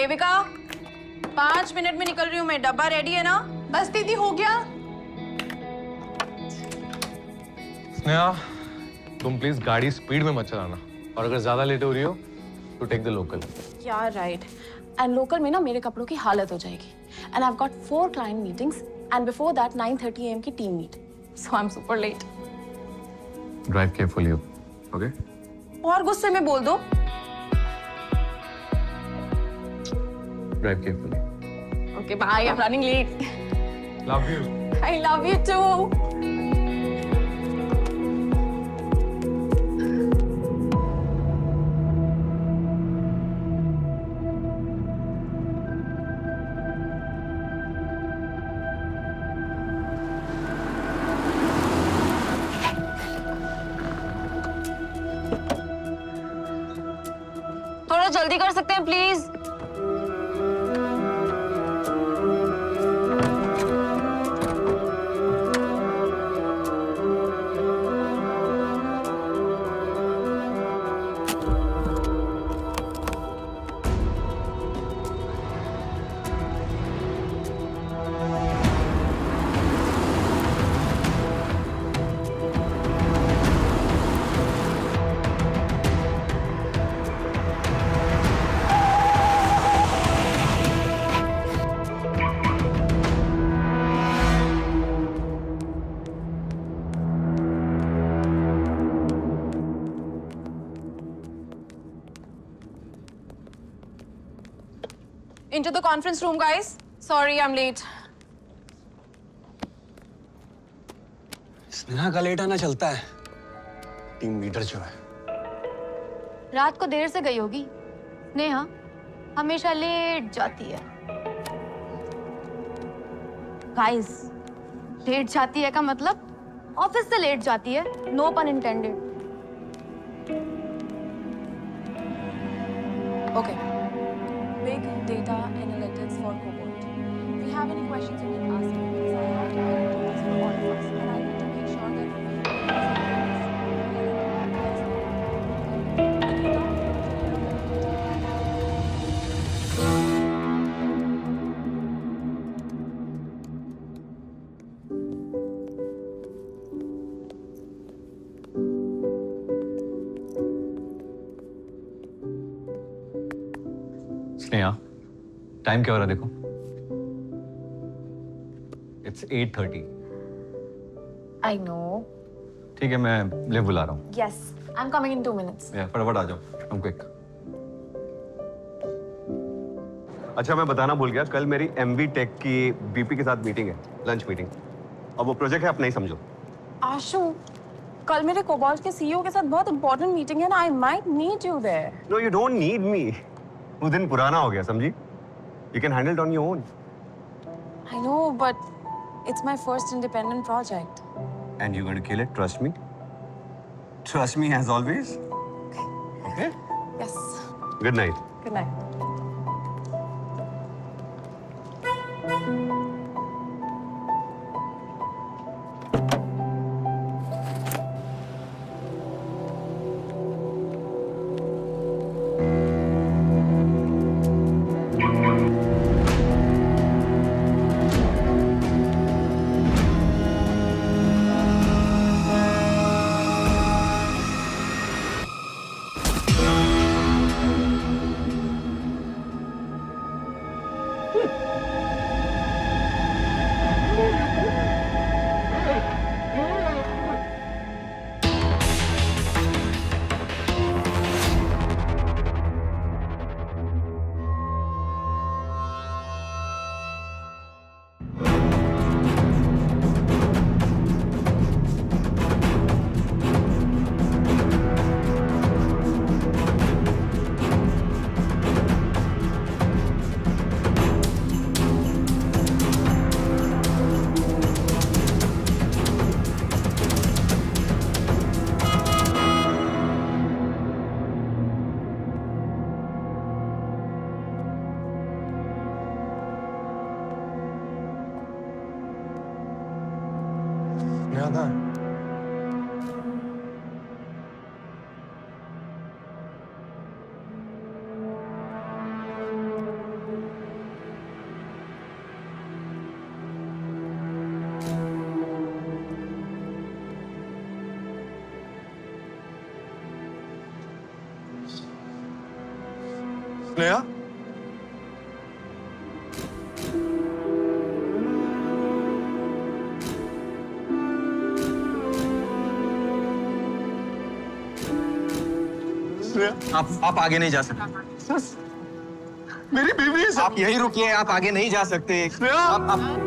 Devika 5 minute में निकल रही हूँ मैं। डब्बा रेडी है ना? बस दीदी हो गया। स्नेहा, तुम प्लीज गाड़ी स्पीड में मत चलाना और अगर ज्यादा लेट हो रही हो तो टेक द लोकल। यार राइट। एंड लोकल में ना मेरे कपड़ों की हालत हो जाएगी। And I have got 4 client meetings and before that 9:30 AM की team meet. So I am super late. Drive carefully, okay? और गुस्से में बोल दो। Drive carefully. Okay bye, I am running late. Love you. I love you too. थोड़ा जल्दी कर सकते हैं please? Into the conference room, guys. Sorry, I'm late. Sneha का लेट आना चलता है। टीम लीडर जो है। रात को देर से गई होगी। स्नेहा हमेशा लेट जाती है। गाइस, लेट जाती है का मतलब ऑफिस से लेट जाती है। No pun intended. Okay. Big data analytics for Cobalt. If you have any questions, you can ask me because I have to do this for all of us, and I need to make sure that Sneha, time क्या हो रहा है देखो। It's 8:30। I know. ठीक है, मैं live बुला रहा हूँ। Yes, I'm coming in 2 minutes. फटाफट आ जाओ, तुम क्विक। अच्छा, मैं बताना भूल गया, कल मेरी MV टेक की बीपी के साथ मीटिंग है, लंच मीटिंग। अब वो प्रोजेक्ट है, आप नहीं समझो। आशु, कल मेरे कोबाल्ट के CEO के साथ बहुत इंपॉर्टेंट मीटिंग है ना। I might need you there. No, you don't need me. वो दिन पुराना हो गया, समझी? You can handle it on your own. I know, but it's my first independent project. And you're going to kill it, trust me. Trust me as always. Okay? Yes. Good night. Good night. कहाँ है? स्नेहा आप आगे नहीं जा सकते। मेरी बीवी है आप यही रुकिए, आप आगे नहीं जा सकते। आप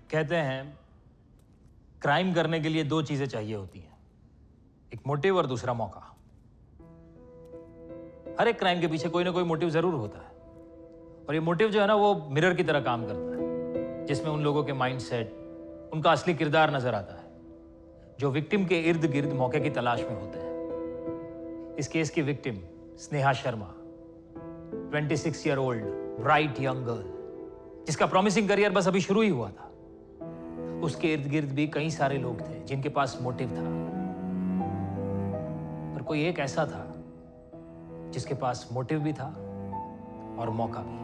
कहते हैं क्राइम करने के लिए दो चीजें चाहिए होती हैं, एक मोटिव और दूसरा मौका। हर एक क्राइम के पीछे कोई ना कोई मोटिव जरूर होता है, और ये मोटिव जो है ना वो मिरर की तरह काम करता है, जिसमें उन लोगों के माइंडसेट, उनका असली किरदार नजर आता है जो विक्टिम के इर्द गिर्द मौके की तलाश में होते हैं। इस केस की victim Sneha Sharma, 26 year old bright young girl, जिसका प्रॉमिसिंग करियर बस अभी शुरू ही हुआ था। उसके इर्द गिर्द भी कई सारे लोग थे जिनके पास मोटिव था, पर कोई एक ऐसा था जिसके पास मोटिव भी था और मौका भी।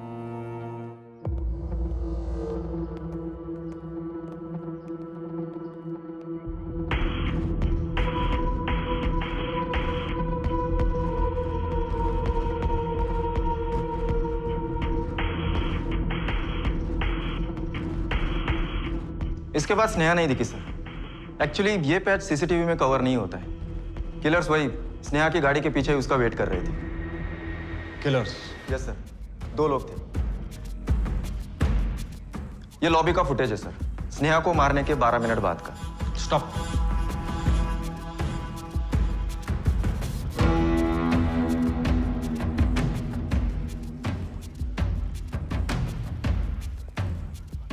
इसके बाद स्नेहा नहीं दिखी सर। एक्चुअली ये पैच सीसीटीवी में कवर नहीं होता है। किलर्स वही स्नेहा की गाड़ी के पीछे उसका वेट कर रहे थे। किलर्स? यस सर, 2 लोग थे। ये लॉबी का फुटेज है सर, स्नेहा को मारने के 12 मिनट बाद का। स्टॉप।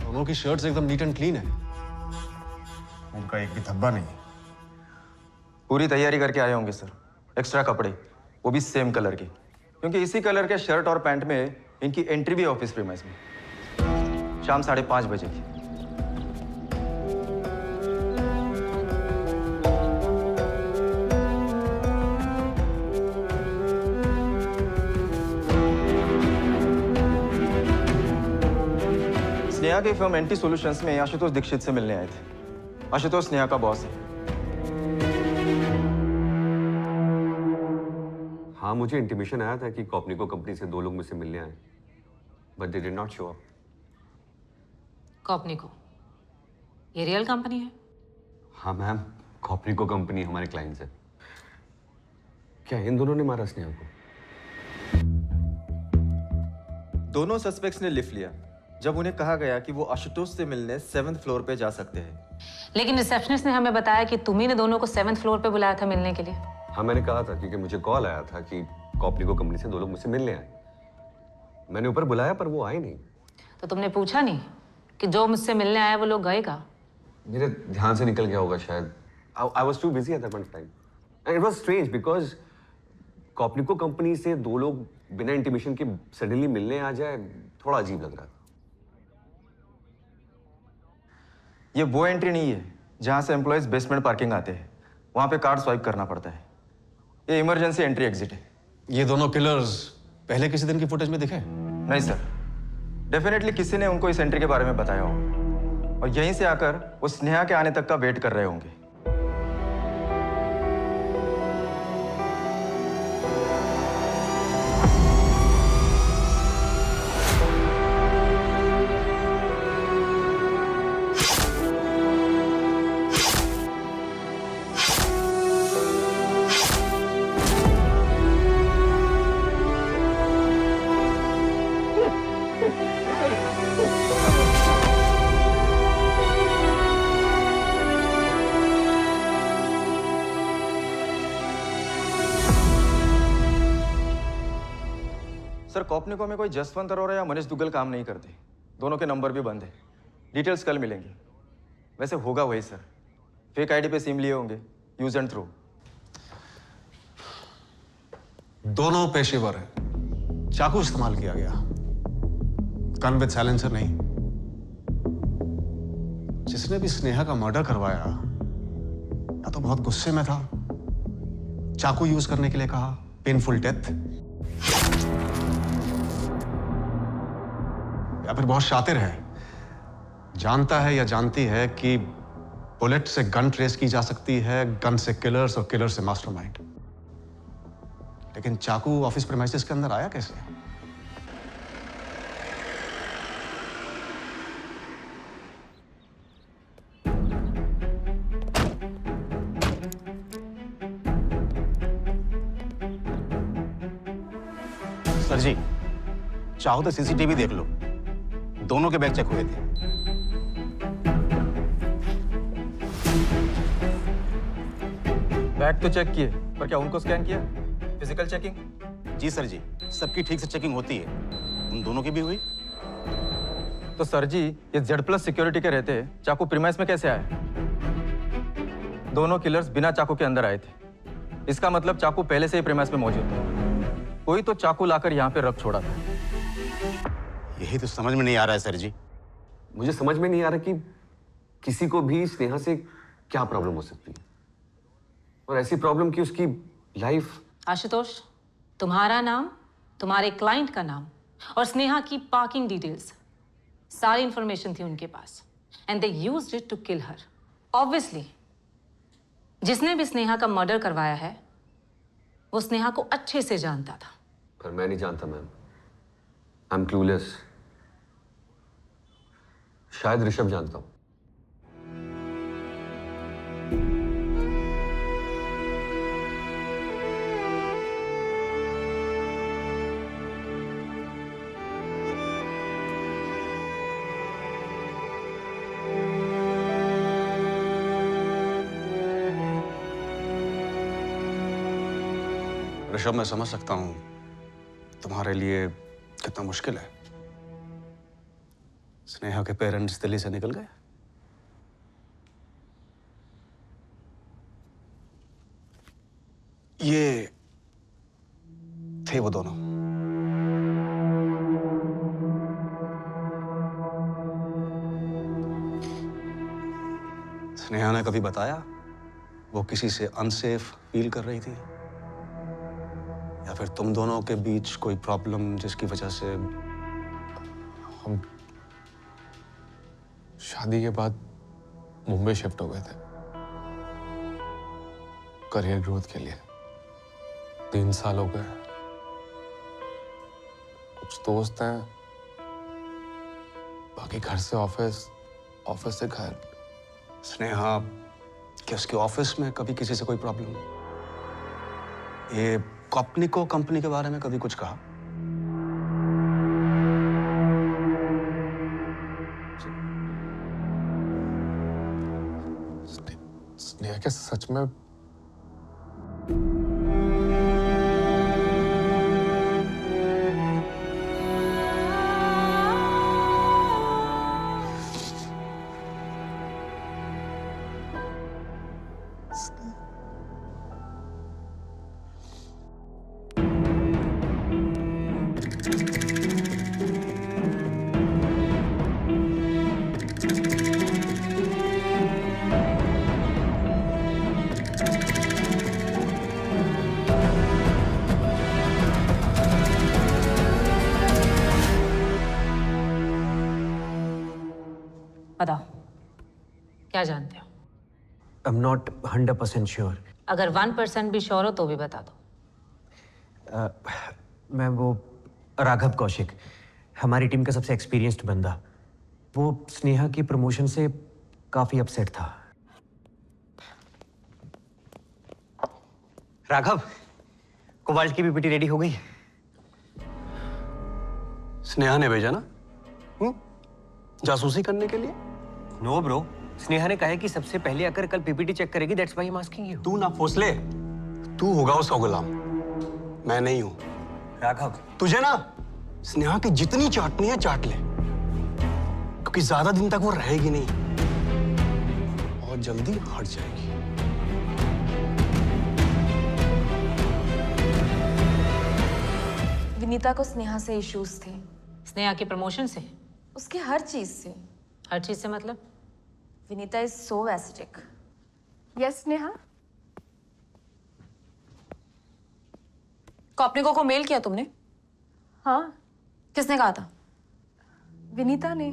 दोनों की शर्ट्स एकदम नीट एंड क्लीन है, उनका एक भी धब्बा नहीं। पूरी तैयारी करके आए होंगे सर, एक्स्ट्रा कपड़े, वो भी सेम कलर के, क्योंकि इसी कलर के शर्ट और पैंट में इनकी एंट्री भी ऑफिस प्रीमाइस में शाम 5:30 बजे की। स्नेहा के फर्म एंटी सॉल्यूशंस में आशुतोष दीक्षित से मिलने आए थे। आशुतोष स्नेहा का बॉस है। हाँ, मुझे इंटीमेशन आया था कि कॉपनिको कंपनी से 2 लोग मुझसे मिलने आए, but they did not show up. Copnico ये रियल कंपनी है? हाँ मैम, कॉपनिको कंपनी हमारे क्लाइंट्स है। क्या इन दोनों ने मारा स्नेहा को? दोनों सस्पेक्ट्स ने लिफ्ट लिया जब उन्हें कहा गया कि वो आशुतोष से मिलने 7th फ्लोर पे जा सकते हैं। लेकिन रिसेप्शनिस्ट ने हमें बताया कि तुम ही ने दोनों को 7th फ्लोर पे बुलाया था मिलने के लिए। हाँ, मैंने कहा था क्योंकि मुझे कॉल आया था कि कॉपनिको कंपनी से 2 लोग मुझसे मिलने आए। मैंने ऊपर बुलाया पर वो आए नहीं। तो तुमने पूछा नहीं कि जो मुझसे मिलने आया वो लोग गए कहाँ? मेरे ध्यान से निकल गया होगा शायद। I was too busy at that point of time. And it was strange because Copnico company से 2 लोग बिना इंटीमेशन के सडनली मिलने आ जाए, थोड़ा अजीब लग रहा था। ये वो एंट्री नहीं है जहां से एम्प्लॉयज बेसमेंट पार्किंग आते हैं, वहां पे कार्ड स्वाइप करना पड़ता है। ये इमरजेंसी एंट्री एग्जिट है। ये दोनों किलर्स पहले किसी दिन की फुटेज में दिखे? नहीं सर, डेफिनेटली किसी ने उनको इस एंट्री के बारे में बताया होगा और यहीं से आकर वो स्नेहा के आने तक का वेट कर रहे होंगे। सर, कॉपनिको में कोई जसवंत अरोरा या मनीष दुग्गल काम नहीं करते। दोनों के नंबर भी बंद है। डिटेल्स कल मिलेंगी। वैसे होगा वही सर, फेक आईडी पे सिम लिए होंगे, यूज एंड थ्रो। दोनों पेशेवर हैं। चाकू इस्तेमाल किया गया, गन विद साइलेंसर नहीं। जिसने भी स्नेहा का मर्डर करवाया या तो बहुत गुस्से में था, चाकू यूज करने के लिए कहा, पेनफुल डेथ, या फिर बहुत शातिर है, जानता है या जानती है कि बुलेट से गन ट्रेस की जा सकती है, गन से किलर्स और किलर से मास्टरमाइंड। लेकिन चाकू ऑफिस प्रेमाइसेस के अंदर आया कैसे? सर जी, चाहो तो सीसीटीवी देख लो, दोनों के बैग चेक हुए थे। बैग तो चेक किए, पर क्या उनको स्कैन किया? Physical checking? जी सर जी, सबकी ठीक से चेकिंग होती है। उन दोनों की भी हुई। तो सर जी, ये Z+ सिक्योरिटी के रहते चाकू प्रीमाइस में कैसे आए? दोनों किलर्स बिना चाकू के अंदर आए थे। इसका मतलब चाकू पहले से ही प्रीमाइस में मौजूद था। कोई तो चाकू लाकर यहाँ पे रख छोड़ा था। यही तो समझ में नहीं आ रहा है सर जी। मुझे समझ में नहीं आ रहा कि किसी को भी स्नेहा से क्या प्रॉब्लम हो सकती है, और ऐसी प्रॉब्लम कि उसकी लाइफ। आशुतोष, तुम्हारा नाम, तुम्हारे क्लाइंट का नाम और स्नेहा की पार्किंग डिटेल्स, सारी इंफॉर्मेशन थी उनके पास, and they used it to kill her. Obviously जिसने भी स्नेहा का मर्डर करवाया है वो स्नेहा को अच्छे से जानता था। पर मैं नहीं जानता मैम, आई एम क्लूलेस। शायद ऋषभ जानता हूं। ऋषभ, मैं समझ सकता हूं तुम्हारे लिए कितना मुश्किल है। स्नेहा के पेरेंट्स दिल्ली से निकल गए। ये थे वो दोनों। स्नेहा ने कभी बताया वो किसी से अनसेफ फील कर रही थी, या फिर तुम दोनों के बीच कोई प्रॉब्लम जिसकी वजह से? हम शादी के बाद मुंबई शिफ्ट हो गए थे करियर ग्रोथ के लिए। 3 साल हो गए। कुछ दोस्त हैं, बाकी घर से ऑफिस, ऑफिस से घर। स्नेहा क्या उसके ऑफिस में कभी किसी से कोई प्रॉब्लम? ये कॉपनिको कंपनी के बारे में कभी कुछ कहा? स्नेहा क्या सच में? बताओ, क्या जानते हो? I am not 100% sure. अगर 1% भी श्योर हो तो भी बता दो। मैं वो राघव कौशिक, हमारी टीम का सबसे एक्सपीरियंस्ड बंदा, वो स्नेहा की प्रमोशन से काफी अपसेट था। राघव, कोबाल्ट की पीपीटी रेडी हो गई? स्नेहा ने भेजा ना? जासूसी करने के लिए? नो ब्रो, स्नेहा ने कहा है कि सबसे पहले आकर कल पीपीटी चेक करेगी। That's why I am asking you. तू ना फौसले, तू होगा उसका गुलाम, मैं नहीं हूं। राघव, तुझे ना स्नेहा की जितनी चाटनी है चाट ले, क्योंकि ज्यादा दिन तक वो रहेगी नहीं। बहुत जल्दी हट जाएगी। विनीता को स्नेहा से इश्यूज थे, स्नेहा के प्रमोशन से? उसके हर चीज से। हर चीज से मतलब? Vinita is so acidic. Yes Sneha. Copnico को मेल किया तुमने? हाँ, किसने कहा था? विनीता ने।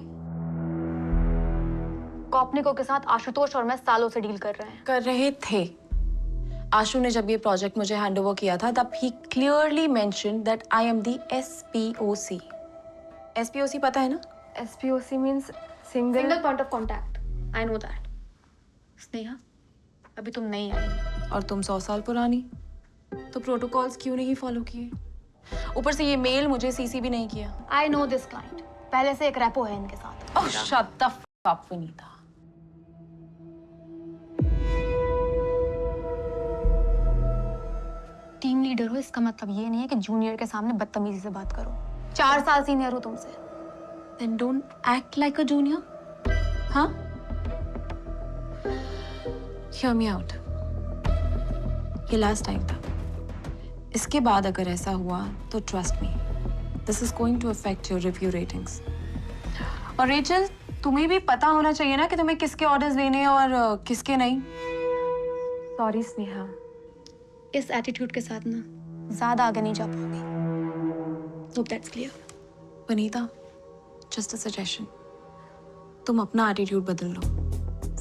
कॉपनिको के साथ आशुतोष और मैं सालों से डील कर रहे थे। आशु ने जब ये प्रोजेक्ट मुझे हैंड ओवर किया था तब ही clearly mention that I am the SPOC। SPOC पता है ना? SPOC means single point of contact. I know that. Sneha, अभी तुम नहीं आई और तुम 100 साल पुरानी, तो प्रोटोकॉल्स क्यों नहीं फॉलो किए? ऊपर से ये मेल मुझे CC भी नहीं किया। आई नो दिस क्लाइंट, पहले से एक रेपो है इनके साथ। Oh shut the fuck up Vinita. Team leader हो इसका मतलब ये नहीं है कि जूनियर के सामने बदतमीजी से बात करो। 4 साल सीनियर हूं तुमसे। Then don't act like a junior. हाँ? Hear me out. ये लास्ट टाइम था। इसके बाद अगर ऐसा हुआ तो trust me, this is going to affect your review ratings. और रेचल, तुम्हें भी पता होना चाहिए ना कि तुम्हें किसके ऑर्डर्स लेने हैं और किसके नहीं। सॉरी स्नेहा, इस एटीट्यूड के साथ ना ज्यादा आगे नहीं जा पाओगी। Hope that's clear. Vanita, just a suggestion, तुम अपना एटीट्यूड बदल लो,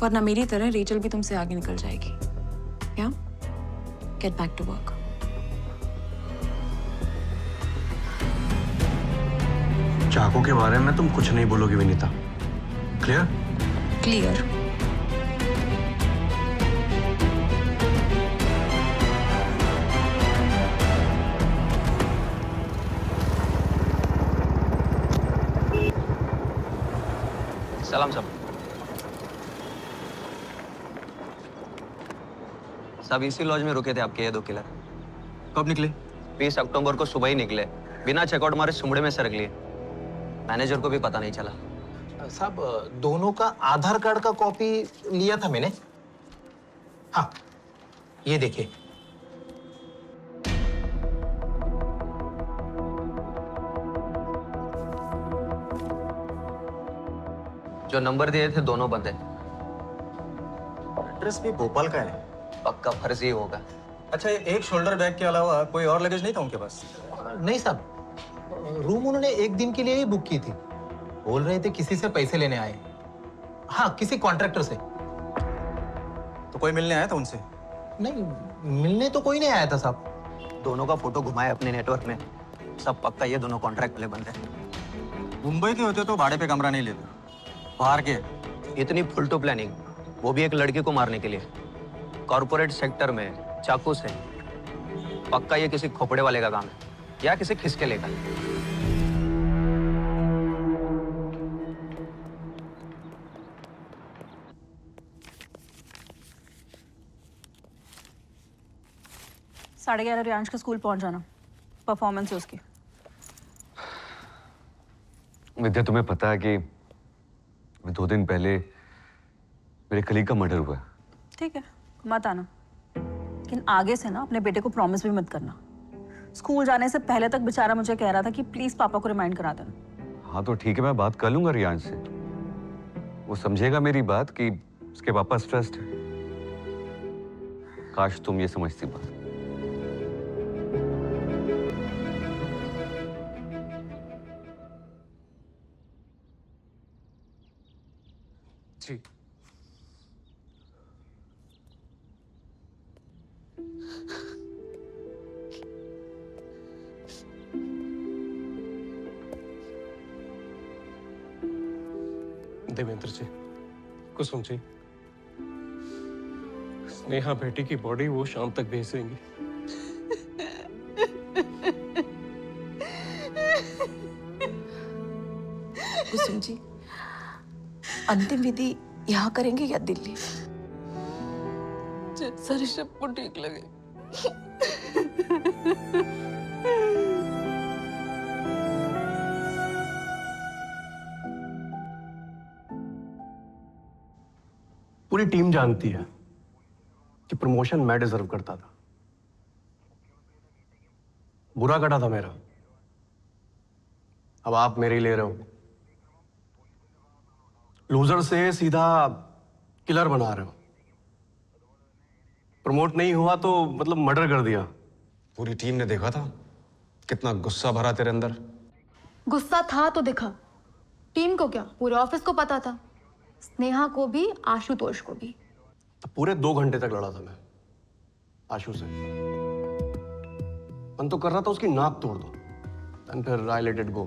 वरना मेरी तरह रेचल भी तुमसे आगे निकल जाएगी। या गेट बैक टू वर्क। चाकू के बारे में तुम कुछ नहीं बोलोगी विनीता, क्लियर? क्लियर। सलाम सब। सब इसी लॉज में रुके थे आपके ये 2 किलर। कब निकले? 20 अक्टूबर को सुबह ही निकले, बिना चेकआउट मारे सुमड़े में सरक लिए। मैनेजर को भी पता नहीं चला। साहब, दोनों का आधार कार्ड का कॉपी लिया था मैंने। हाँ, ये देखिए। जो नंबर दिए थे दोनों बंद है। एड्रेस भी भोपाल का है। पक्का फर्जी होगा। अच्छा, एक शोल्डर बैग के अलावा कोई और लगेज नहीं था उनके पास? नहीं साहब, रूम उन्होंने 1 दिन के लिए ही बुक की थी। बोल रहे थे किसी से पैसे लेने आए। हाँ, किसी कॉन्ट्रैक्टर से। तो कोई मिलने आया था उनसे? नहीं, मिलने तो कोई नहीं आया था साहब। दोनों का फोटो घुमाए अपने नेटवर्क में, सब पक्का ये दोनों कॉन्ट्रैक्ट वाले बंद है। मुंबई के होते तो भाड़े पे कमरा नहीं लेते, बाहर के। इतनी फुल टू प्लानिंग, वो भी एक लड़की को मारने के लिए। कॉर्पोरेट सेक्टर में चाकू से। पक्का ये किसी खोपड़े वाले का काम है या किसी खिसके लेगा। साढ़े 11 रियांश के स्कूल पहुंच जाना, परफॉर्मेंस है उसकी। विद्या, तुम्हें पता है कि 2 दिन पहले मेरे कलीग का मर्डर हुआ है। ठीक है, मत आना, लेकिन आगे से ना अपने बेटे को प्रॉमिस भी मत करना। स्कूल जाने से पहले तक बेचारा मुझे कह रहा था कि प्लीज पापा को रिमाइंड करा देना। हाँ तो ठीक है, मैं बात कर लूंगा रियांश से। वो समझेगा मेरी बात कि उसके पापा स्ट्रेस्ड है। काश तुम ये समझती बात। जी। देवेंद्र जी, कुसुम जी, स्नेहा बेटी की बॉडी वो शाम तक भेज देंगी। कुसुम जी, अंतिम विधि यहाँ करेंगे या दिल्ली? जैसा ऋषभ को ठीक लगे। पूरी टीम जानती है कि प्रमोशन मैं डिजर्व करता था। बुरा कटा था मेरा, अब आप मेरे ही ले रहे हो। लूजर से सीधा किलर बना रहे हो। प्रमोट नहीं हुआ तो मतलब मर्डर कर दिया। पूरी टीम ने देखा था कितना गुस्सा भरा तेरे अंदर। गुस्सा था तो दिखा। टीम को क्या, पूरे ऑफिस को पता था, स्नेहा को भी आशुतोष को भी। तो पूरे 2 घंटे तक लड़ा था मैं आशु से। मन तो कर रहा था उसकी नाक तोड़ दो, एंड फिर आई लेट इट गो।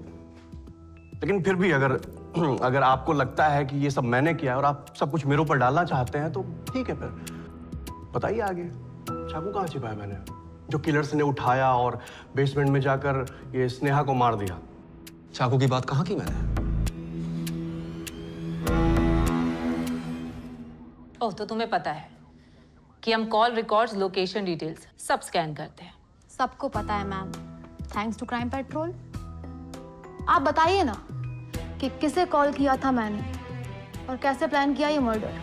लेकिन फिर भी अगर आपको लगता है कि ये सब मैंने किया है और आप सब कुछ मेरे ऊपर डालना चाहते हैं तो ठीक है, फिर बताइए आगे। चाकू कहाँ छिपाया मैंने जो किलर्स ने उठाया और बेसमेंट में जाकर ये स्नेहा को मार दिया? चाकू की बात कहाँ की मैंने? ओह, तो तुम्हें पता है कि हम कॉल रिकॉर्ड्स, लोकेशन डिटेल्स सब स्कैन करते हैं। सबको पता है ma'am, thanks to Crime Patrol. आप बताइए ना कि किसे कॉल किया था मैंने और कैसे प्लान किया ये मर्डर।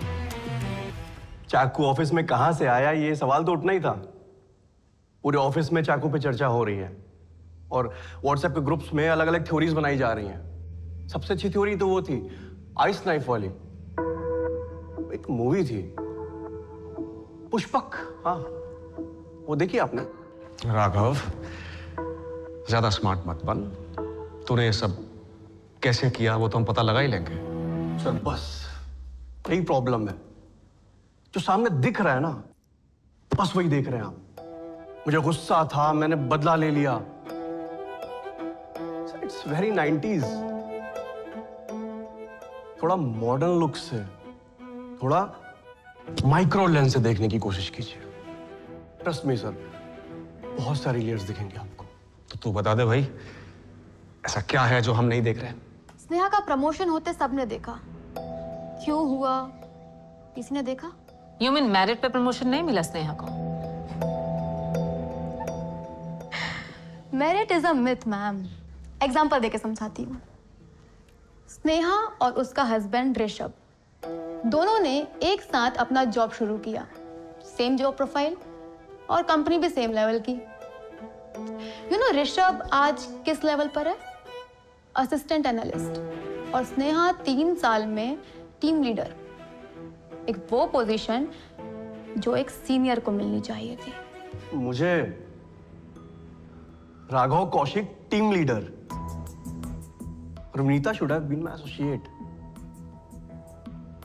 चाकू ऑफिस में कहां से आया, ये सवाल तो उठना ही था। पूरे ऑफिस में चाकू पे चर्चा हो रही है और व्हाट्सएप के ग्रुप्स में अलग अलग थ्योरीज बनाई जा रही हैं। सबसे अच्छी थ्योरी तो वो थी आइस नाइफ वाली। एक मूवी थी पुष्पक, हाँ वो देखी आपने? राघव, ज्यादा स्मार्ट मत बन। तूने ये सब कैसे किया वो तो हम पता लगा ही लेंगे। सर बस यही प्रॉब्लम है, जो सामने दिख रहा है ना बस वही देख रहे हैं आप। मुझे गुस्सा था, मैंने बदला ले लिया। It's very 90s। थोड़ा मॉडर्न लुक से, थोड़ा माइक्रो लेंस से देखने की कोशिश कीजिए। ट्रस्ट मी सर, बहुत सारी लेयर्स दिखेंगे आपको। तो तू बता दे भाई, ऐसा क्या है जो हम नहीं देख रहे? स्नेहा का प्रमोशन होते सबने देखा, क्यों हुआ किसी ने देखा? यू मीन मेरिट पे प्रमोशन नहीं मिला स्नेहा को? Merit is a myth ma'am. Example देके समझाती हूँ। स्नेहा और उसका हस्बैंड ऋषभ दोनों ने एक साथ अपना जॉब शुरू किया, सेम जॉब प्रोफाइल और कंपनी भी सेम लेवल की। यू नो ऋषभ आज किस लेवल पर है? असिस्टेंट एनालिस्ट, और स्नेहा 3 साल में टीम लीडर। एक वो पोजीशन जो एक सीनियर को मिलनी चाहिए थी। मुझे Raghav Kaushik team leader, Ravnita should have been my associate.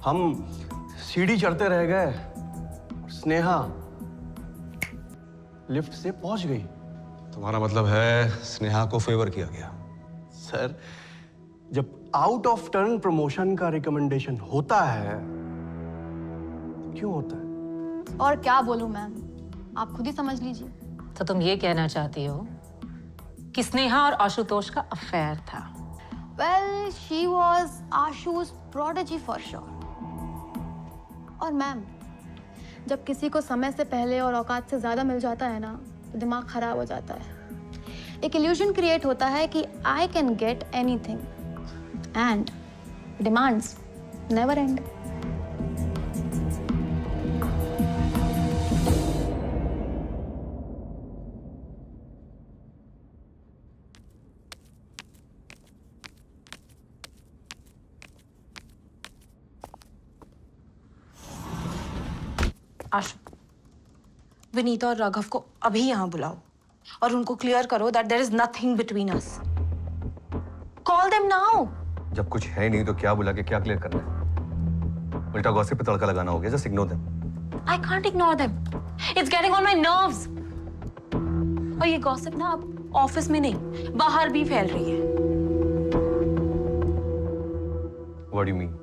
हम सीढ़ी चढ़ते रह गए, स्नेहा लिफ्ट से पहुंच गई। तुम्हारा मतलब है स्नेहा को फेवर किया गया? सर, जब आउट ऑफ टर्न प्रमोशन का रिकमेंडेशन होता है तो क्यों होता है? और क्या बोलूं मैम, आप खुद ही समझ लीजिए। तो तुम ये कहना चाहती हो कि स्नेहा और आशुतोष का अफेयर था? Well, she was Ashu's prodigy for sure. और मैम, जब किसी को समय से पहले और औकात से ज्यादा मिल जाता है ना तो दिमाग खराब हो जाता है। एक इल्यूजन क्रिएट होता है कि I can get anything and demands never end. आशु, विनीता और राघव को अभी यहाँ बुलाओ और उनको क्लियर करो that there is nothing between us. Call them now. जब कुछ है नहीं तो क्या बुला के क्या क्लियर करना है? उल्टा गॉसिप पे तड़का लगाना हो गया। Just ignore them. I can't ignore them. It's getting on my nerves. और ये गॉसिप ना अब ऑफिस में नहीं, बाहर भी फैल रही है। What do you mean?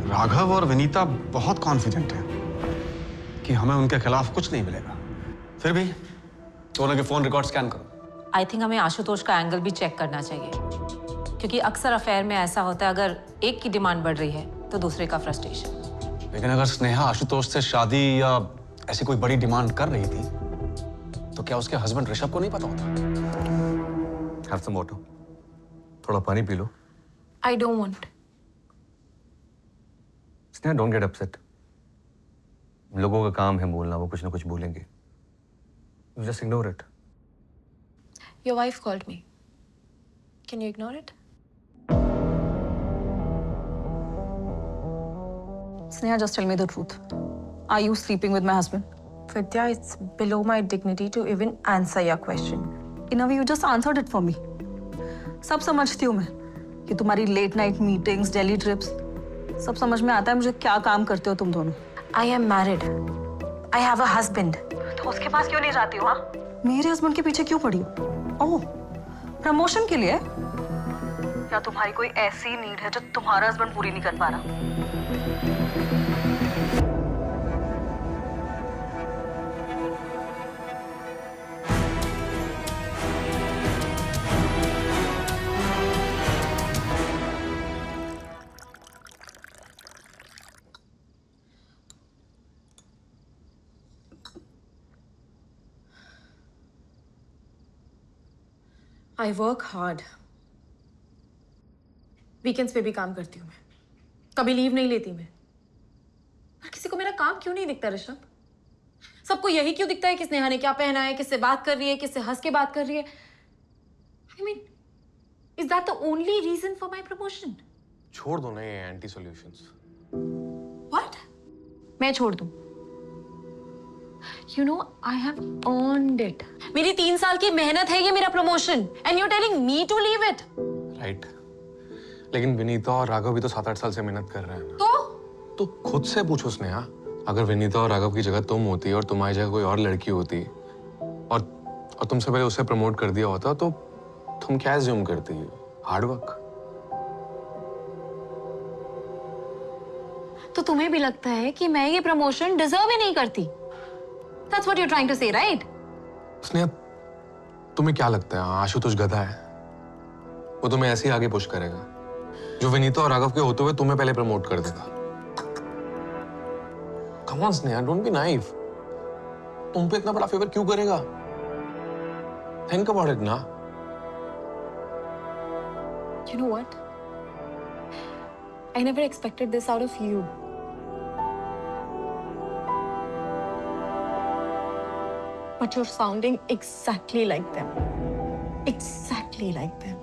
Raghav और विनीता बहुत कॉन्फिडेंट हैं कि हमें उनके खिलाफ कुछ नहीं मिलेगा। फिर भी दोनों के फोन रिकॉर्ड स्कैन करो। आई थिंक हमें आशुतोष का एंगल भी चेक करना चाहिए, क्योंकि अक्सर अफेयर में ऐसा होता है, अगर एक की डिमांड बढ़ रही है तो दूसरे का फ्रस्ट्रेशन। लेकिन अगर स्नेहा आशुतोष से शादी या ऐसी कोई बड़ी डिमांड कर रही थी तो क्या उसके हस्बैंड ऋषभ को नहीं पता होता? Have some water. थोड़ा पानी P low. I don't want. Sneha, don't get upset. लोगों का काम है बोलना, वो कुछ ना कुछ बोलेंगे। You just ignore it. Your wife called me. Can you ignore it? Sneha, just tell me the truth. Are you sleeping with my husband? Vidya, it's below my dignity to even answer your question. In a way, you just answered it for me. सब समझती हूँ मैं कि तुम्हारी late night meetings, Delhi trips, सब समझ में आता है मुझे क्या काम करते हो तुम दोनों। I am married. I have a husband. तो उसके पास क्यों नहीं जाती हो? हाँ, मेरे हस्बैंड के पीछे क्यों पड़ी हो? ओह, प्रमोशन के लिए? या तुम्हारी कोई ऐसी नीड है जो तुम्हारा हस्बैंड पूरी नहीं कर पा रहा? I work hard. वीकेंड्स पे भी काम करती हूँ मैं, कभी लीव नहीं लेती मैं। पर किसी को मेरा काम क्यों नहीं दिखता ऋषभ? सबको यही क्यों दिखता है कि स्नेहा ने क्या पहना है, किससे बात कर रही है, किससे हंस के बात कर रही है? I mean, is that the only reason for my promotion? छोड़ दो ना ये एंटी सॉल्यूशंस। What? मैं छोड़ दूँ? You know, I have earned it. मेरी 3 साल की मेहनत है ये मेरा promotion, and you're telling me to leave it? Right. लेकिन विनीता और राघव भी तो 7-8 साल से मेहनत कर रहे हैं ना। तो खुद से पूछो स्नेहा, अगर विनीता और राघव की जगह तुम होती और तुम्हारी जगह कोई और लड़की होती और तुमसे पहले उसे प्रमोट कर दिया होता तो तुम क्या एज्यूम करती? Hard work. तो तुम्हें भी लगता है कि मैं ये प्रमोशन डिजर्व ही नहीं करती? That's what you're trying to say, right? Sneha, तुम्हें क्या लगता है आशुतोष गधा है? वो तुम्हें ऐसे ही आगे पुश करेगा जो विनीता और राघव के होते हुए तुम्हें पहले प्रमोट कर देगा। Come on Sneha, don't be naive. तुम पे इतना बड़ा फेवर क्यों करेगा? Think about it ना। You know what? I never expected this out of you. But you're sounding exactly like them. Exactly like them.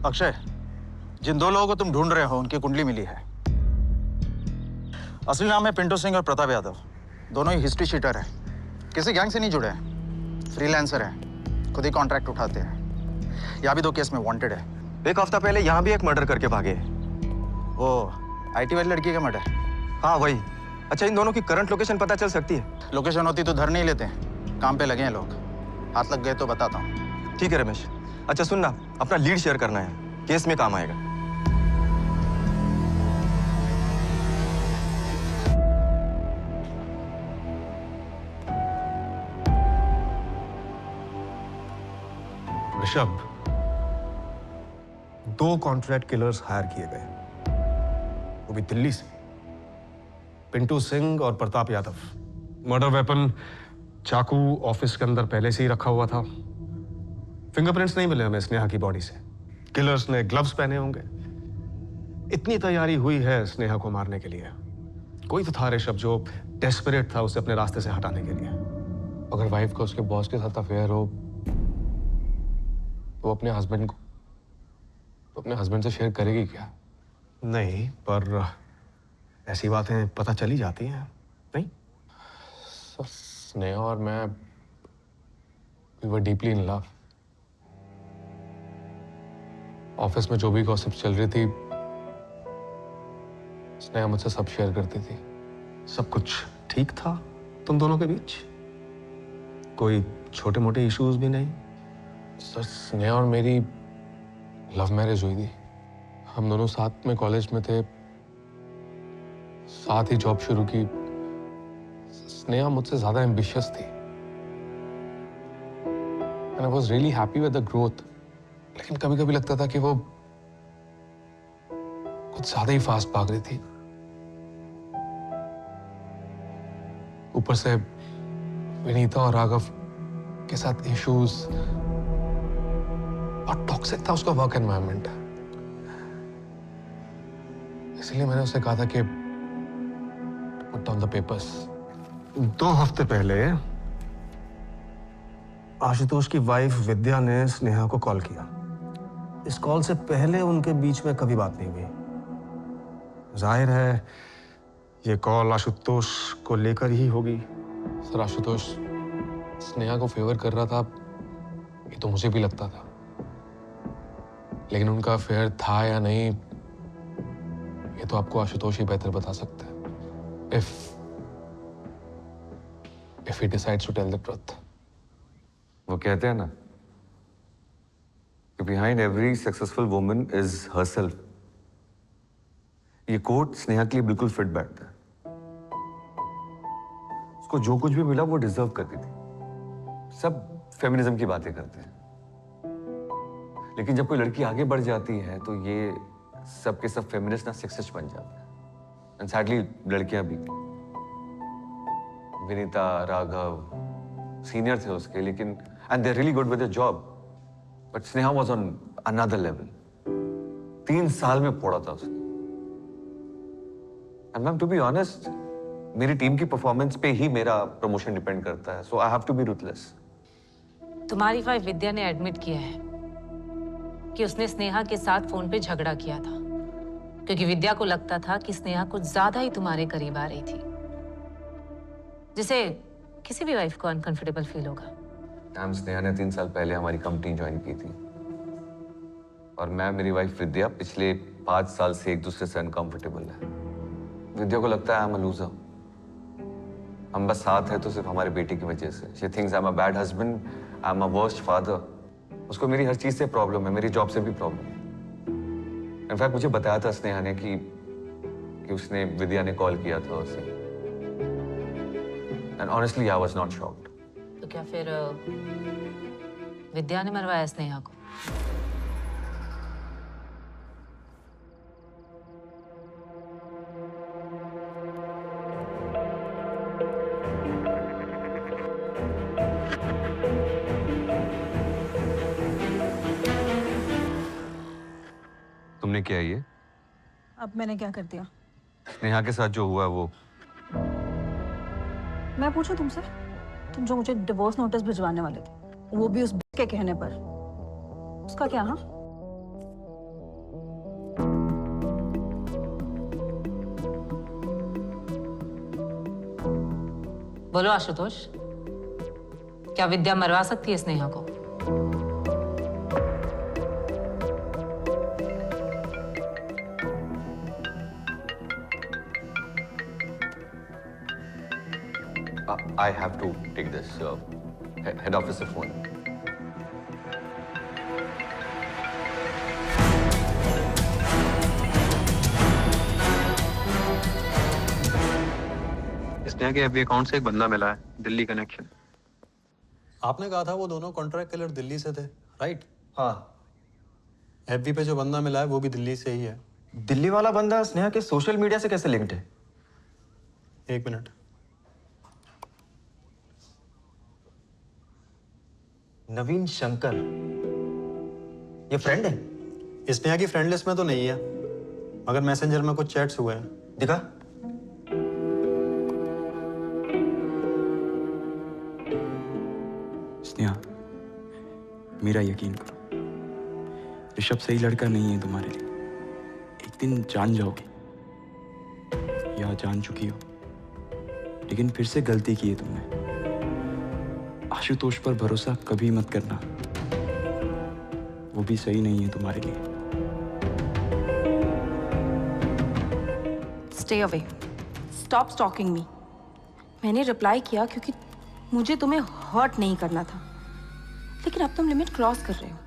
Akshay, जिन 2 लोगों को तुम ढूंढ रहे हो उनकी कुंडली मिली है। असली नाम है पिंटू सिंह और प्रताप यादव। दोनों ही हिस्ट्री शीटर हैं। किसी गैंग से नहीं जुड़े हैं। फ्रीलांसर हैं। खुद ही कॉन्ट्रैक्ट उठाते हैं। यहाँ भी 2 केस में वांटेड है। एक हफ्ता पहले यहाँ भी एक मर्डर करके भागे। वो IT वाली लड़की का मर्डर? हाँ वही। अच्छा, इन दोनों की करंट लोकेशन पता चल सकती है? लोकेशन होती तो धर नहीं लेते। काम पे लगे हैं लोग। हाथ लग गए तो बताता हूँ। ठीक है रमेश। अच्छा सुनना, अपना लीड शेयर करना है, केस में काम आएगा। ऋषभ, 2 कॉन्ट्रैक्ट किलर्स हायर किए गए, वो भी दिल्ली से। पिंटू सिंह और प्रताप यादव। मर्डर वेपन चाकू ऑफिस के अंदर पहले से ही रखा हुआ था। फिंगरप्रिंट्स नहीं मिले हमें स्नेहा की बॉडी से। किलर्स ने ग्लव्स पहने होंगे। इतनी तैयारी हुई है स्नेहा को मारने के लिए। कोई तो था ऋषभ जो डेस्परेट था उसे अपने रास्ते से हटाने के लिए। अगर वाइफ का उसके बॉस के साथ अफेयर हो तो अपने हस्बैंड से शेयर करेगी क्या? नहीं, पर ऐसी बातें पता चली जाती हैं, नहीं? स्नेहा और मैं we were deeply in love. Office में जो भी गॉसिप चल रही थी स्नेहा मुझसे सब शेयर करती थी। सब कुछ ठीक था तुम दोनों के बीच? कोई छोटे मोटे इश्यूज भी नहीं? सर, स्नेहा और मेरी लव मैरिज हुई थी। हम दोनों साथ में कॉलेज में थे, साथ ही जॉब शुरू की। स्नेहा मुझसे ज्यादा एम्बिशियस थी। And I was really happy with the growth. लेकिन कभी कभी लगता था कि वो कुछ ज्यादा ही फास्ट भाग रही थी। ऊपर से विनीता और राघव के साथ इश्यूज, और टॉक्सिक था उसका वर्क एनवायरनमेंट। इसलिए मैंने उससे कहा था कि पुट डाउन द पेपर्स। 2 हफ्ते पहले आशुतोष की वाइफ विद्या ने स्नेहा को कॉल किया। इस कॉल से पहले उनके बीच में कभी बात नहीं हुई। जाहिर है ये कॉल आशुतोष को लेकर ही होगी। सर, आशुतोष स्नेहा को फेवर कर रहा था, ये तो मुझे भी लगता था, लेकिन उनका अफेयर था या नहीं ये तो आपको आशुतोष ही बेहतर बता सकता है। if he decides to tell the truth. वो कहते हैं ना कि behind every successful woman is herself. ये कोट स्नेहा के लिए बिल्कुल फिट बैठता है। उसको जो कुछ भी मिला वो डिजर्व करती थी। सब फेमिनिज्म की बातें करते हैं, लेकिन जब कोई लड़की आगे बढ़ जाती है तो ये सब के सब फेमिनिस्ट ना सेक्सिस्ट बन जाते हैं। एंड सैडली लड़कियां भी, विनीता, राघव सीनियर थे उसके, लेकिन and they really good with the job, but Sneha was on another level. 3 साल में फोड़ा था उसने। And ma'am, to be honest, मेरी टीम की परफॉर्मेंस पे ही मेरा प्रमोशन डिपेंड करता है, so I have to be ruthless. तुम्हारी वाइफ विद्या ने एडमिट किया है कि उसने स्नेहा के साथ फोन पे झगड़ा किया था, क्योंकि विद्या को लगता था कि स्नेहा कुछ ज्यादा ही तुम्हारे करीब आ रही थी, जिसे किसी भी वाइफ को अनकंफर्टेबल फील होगा। मैम, स्नेहा ने 3 साल पहले हमारी कंपनी ज्वाइन की थी, और मैं, मेरी वाइफ विद्या पिछले 5 साल से एक दूसरे से अनकंफर्टेबल है। विद्या को लगता है आई एम अ लूजर। हम बस साथ हैं तो सिर्फ हमारे बेटे की वजह से। She thinks I am a bad husband, I am a worst father. उसको मेरी हर चीज से प्रॉब्लम है, मेरी जॉब से भी प्रॉब्लम है। इनफैक्ट मुझे बताया था स्नेहा ने कि उसने, विद्या ने कॉल किया था उसे। And honestly I was not shocked. तो क्या फिर विद्या ने मरवाया स्नेहा को? तुमने किया ये? अब मैंने क्या कर दिया? स्नेहा के साथ जो हुआ वो। मैं पूछूं तुमसे, तुम जो मुझे डिवोर्स नोटिस भिजवाने वाले थे, वो भी उस के कहने पर, उसका क्या? हाँ, बोलो आशुतोष, क्या विद्या मरवा सकती है स्नेहा को? I have to take this head office phone. Sneha के एफबी अकाउंट से एक बंदा मिला है, दिल्ली कनेक्शन। आपने कहा था वो दोनों कॉन्ट्रैक्ट किलर दिल्ली से थे, राइट? हाँ। एफबी पे जो बंदा मिला है वो भी दिल्ली से ही है। दिल्ली वाला बंदा स्नेहा के सोशल मीडिया से कैसे लिंक्ड है? 1 मिनट। नवीन शंकर, ये फ्रेंड है? स्नेहा की फ्रेंड लिस्ट में तो नहीं है, मगर मैसेंजर में कुछ चैट्स हुए हैं। दिखा। स्नेहा, मेरा यकीन करो, ऋषभ सही लड़का नहीं है तुम्हारे लिए। एक दिन जान जाओगे या जान चुकी हो, लेकिन फिर से गलती की है तुमने। आशुतोष पर भरोसा कभी मत करना, वो भी सही नहीं है तुम्हारे लिए। स्टे अवे, स्टॉप स्टॉकिंग मी। मैंने रिप्लाई किया क्योंकि मुझे तुम्हें हर्ट नहीं करना था, लेकिन अब तुम लिमिट क्रॉस कर रहे हो।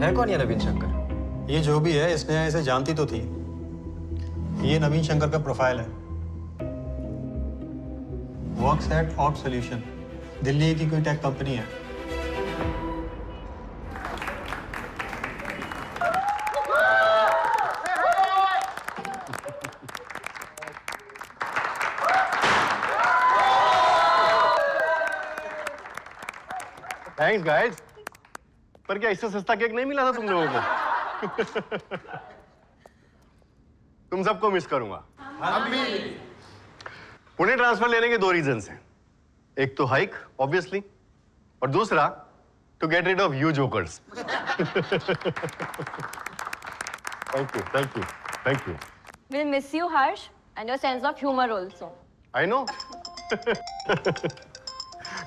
है कौन ये नवीन शंकर? ये जो भी है, स्नेहा इसे जानती तो थी। ये नवीन शंकर का प्रोफाइल है। Works at op solution, Delhi की कोई टेक कंपनी है। Thanks guys. पर क्या इससे सस्ता केक नहीं मिला था तुम लोगों को? तुम सबको मिस करूंगा। हम भी। पुणे ट्रांसफर लेने के 2 रीजंस हैं। एक तो हाइक ऑब्वियसली, और दूसरा to get rid of you jokers. Thank you, thank you, thank you. We'll miss you, Harsh, and your sense of humor also. I know.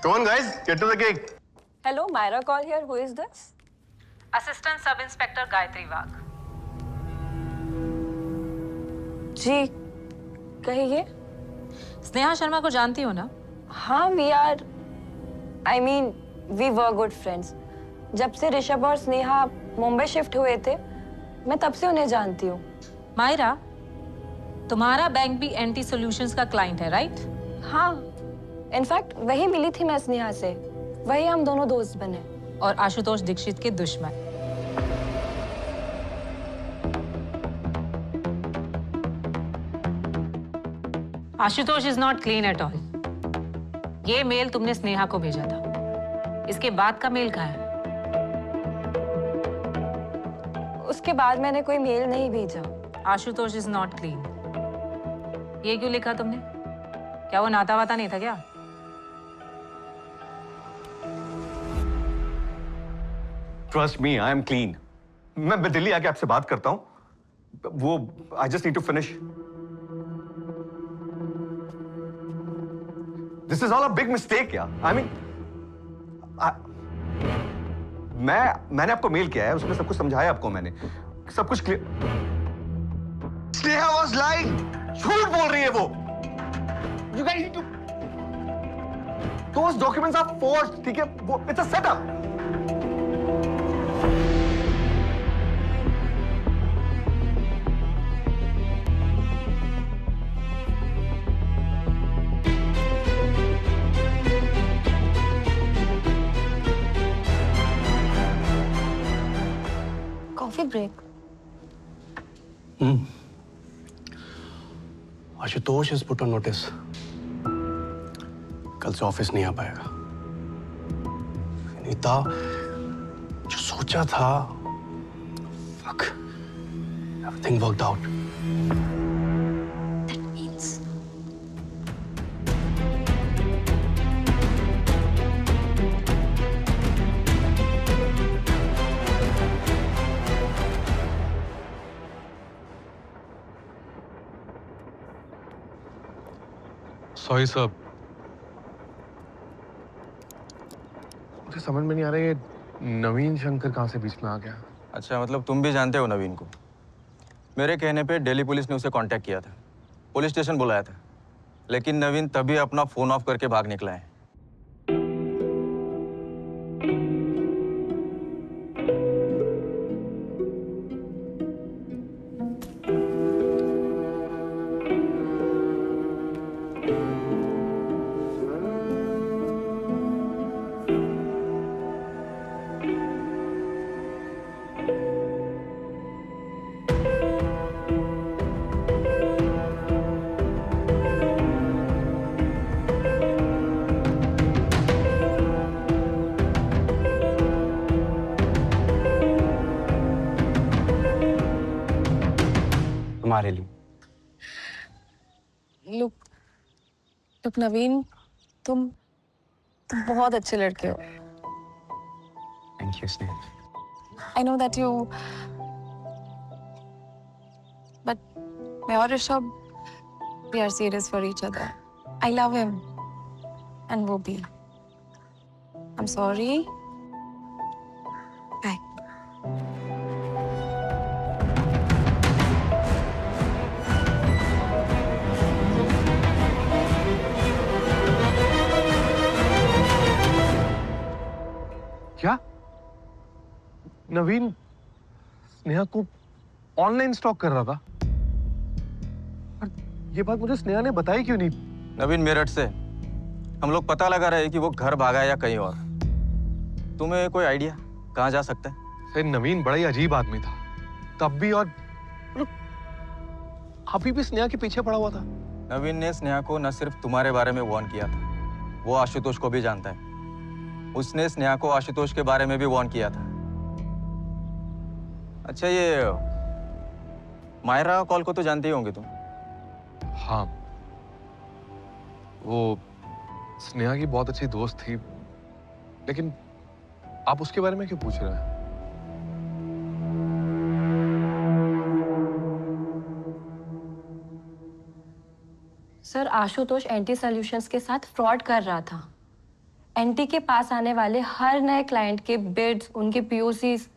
Come on, guys, get to the cake. Hello, Myra call here. Who is this? Assistant sub inspector Gayatri Wagh. जी, कहिए। स्नेहा शर्मा को जानती हो ना? हाँ, I mean, we were good friends. जब से ऋषभ और स्नेहा मुंबई शिफ्ट हुए थे, मैं तब से उन्हें जानती हूँ। मायरा, तुम्हारा बैंक भी एंटी सॉल्यूशंस का क्लाइंट है, राइट? हाँ, इनफैक्ट वही मिली थी मैं स्नेहा से, वही हम दोनों दोस्त बने। और आशुतोष दीक्षित के दुश्मन। Ashutosh is not clean at all. ये मेल तुमने स्नेहा को भेजा था, इसके बाद का मेल कहाँ है? उसके बाद मैंने कोई मेल नहीं भेजा। आशुतोष इज नॉट क्लीन, ये क्यों लिखा तुमने? क्या वो नाता वाता नहीं था क्या? Trust me, I am clean. मैं दिल्ली आके आपसे बात करता हूं। वो I just need to finish. This is all a big mistake यार। आई मीन, मैंने आपको मेल किया है, उसमें सब कुछ समझाया आपको मैंने, सब कुछ क्लियर। स्नेहा वाज लाइंग, झूठ बोल रही है वो। You guys need to, those documents are forged, ठीक है? वो it's a setup. Coffee break. Ashutosh is put on notice. कल से ऑफिस नहीं आ पाएगा। विनीता, जो सोचा था, fuck, everything worked out. That means sorry sir, मुझे समझ में नहीं आ रहा ये नवीन शंकर कहाँ से बीच में आ गया। अच्छा, मतलब तुम भी जानते हो नवीन को? मेरे कहने पे दिल्ली पुलिस ने उसे कांटेक्ट किया था, पुलिस स्टेशन बुलाया था, लेकिन नवीन तभी अपना फोन ऑफ करके भाग निकला है। तुम्हारे लिए। लुक नवीन, तुम बहुत अच्छे लड़के हो। Thank you Sneha. I know that you, but मैं और Rishabh, we are serious for each other. I love him, and वो भी। I'm sorry. Bye. क्या? नवीन स्नेहा को ऑनलाइन स्टॉक कर रहा था? और ये बात मुझे स्नेहा ने बताई क्यों नहीं? नवीन मेरठ से हम लोग पता लगा रहे हैं कि वो घर भागा है या कहीं और। तुम्हें कोई आइडिया कहाँ जा सकता है? सर नवीन बड़ा ही अजीब आदमी था तब भी, और मतलब अभी भी स्नेहा के पीछे पड़ा हुआ था। नवीन ने स्नेहा को न सिर्फ तुम्हारे बारे में वार्न किया था, वो आशुतोष को भी जानता है। उसने स्नेहा को आशुतोष के बारे में भी वार्न किया था। अच्छा, ये मायरा कॉल को तो जानते ही होंगे तुम। हाँ, वो स्नेहा की बहुत अच्छी दोस्त थी, लेकिन आप उसके बारे में क्यों पूछ रहे हैं? सर, आशुतोष एंटी सॉल्यूशंस के साथ फ्रॉड कर रहा था। एंटी के पास आने वाले हर नए क्लाइंट के बिड्स, उनके POCs,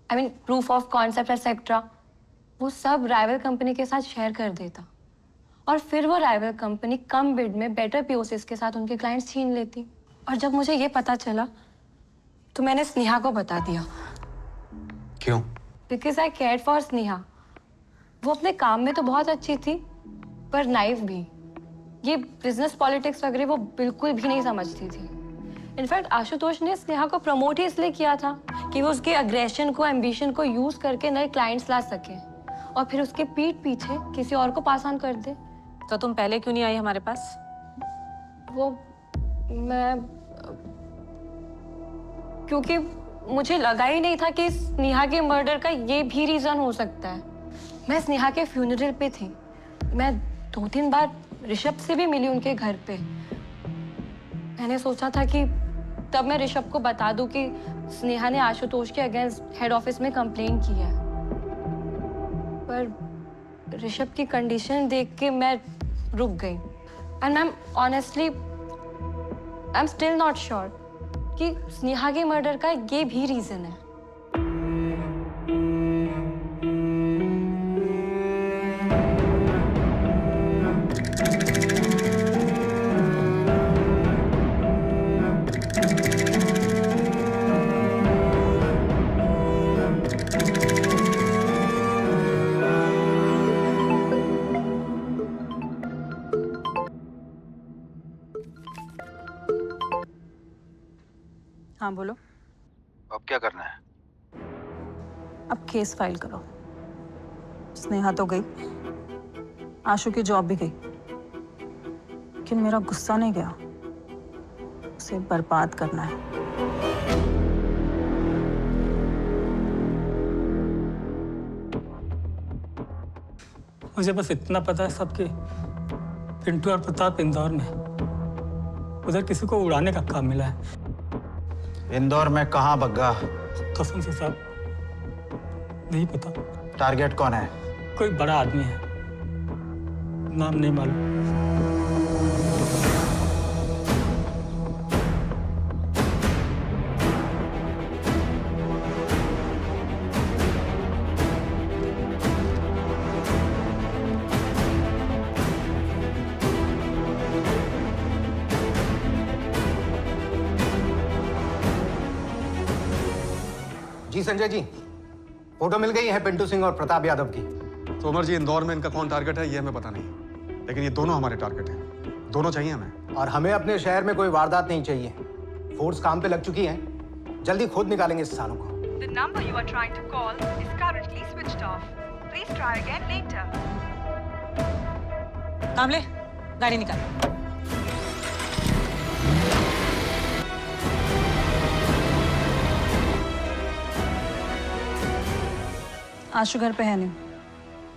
proof of concept etcetera, वो सब राइवल कंपनी के साथ शेयर कर देता और फिर वो राइवल कंपनी कम बिड में बेटर पीओसीज के साथ उनके क्लाइंट्स छीन लेती। और जब मुझे ये पता चला तो मैंने स्नेहा को बता दिया। क्यों? Because I cared for Sneha. वो अपने काम में तो बहुत अच्छी थी, पर नाइफ भी। ये बिजनेस पॉलिटिक्स वगैरह वो बिल्कुल भी नहीं समझती थी। इनफैक्ट आशुतोष ने स्नेहा को प्रमोट ही इसलिए किया था कि वो उसके अग्रेशन को, एम्बिशन को यूज करके नए क्लाइंट्स ला सके और फिर उसके पीठ पीछे किसी और को पास ऑन कर दे। तो तुम पहले क्यों नहीं आई हमारे पास? वो मैं क्योंकि मुझे लगा ही नहीं था कि स्नेहा के मर्डर का ये भी रीजन हो सकता है। मैं स्नेहा के फ्यूनरल पे थी। मैं 2-3 बार ऋषभ से भी मिली उनके घर पे। मैंने सोचा था कि तब मैं ऋषभ को बता दूं कि स्नेहा ने आशुतोष के अगेंस्ट हेड ऑफिस में कंप्लेन की है, पर ऋषभ की कंडीशन देख के मैं रुक गई। And ma'am, honestly I am still not sure कि स्नेहा के मर्डर का ये भी रीजन है। हाँ बोलो। अब क्या करना है? अब केस फाइल करो। स्नेहा तो गई, आशु की जॉब भी गई, लेकिन मेरा गुस्सा नहीं गया। उसे बर्बाद करना है। मुझे बस इतना पता है सबके पिंटू और प्रताप इंदौर में, उधर किसी को उड़ाने का काम मिला है। इंदौर में कहाँ बग्गा? कसम से साहब नहीं पता। टारगेट कौन है? कोई बड़ा आदमी है, नाम नहीं मालूम। जी संजय जी, फोटो मिल गई है पिंटू सिंह और प्रताप यादव की। तोमर जी, इंदौर में इनका कौन टारगेट है ये हमें पता नहीं, लेकिन ये दोनों हमारे टारगेट हैं। दोनों चाहिए हमें। और हमें अपने शहर में कोई वारदात नहीं चाहिए। फोर्स काम पे लग चुकी है, जल्दी खुद निकालेंगे इस सालों को। The number you are trying to call is currently switched off. Please try again later. कामले, गाड़ी निकाल। आशु घर पे है नहीं।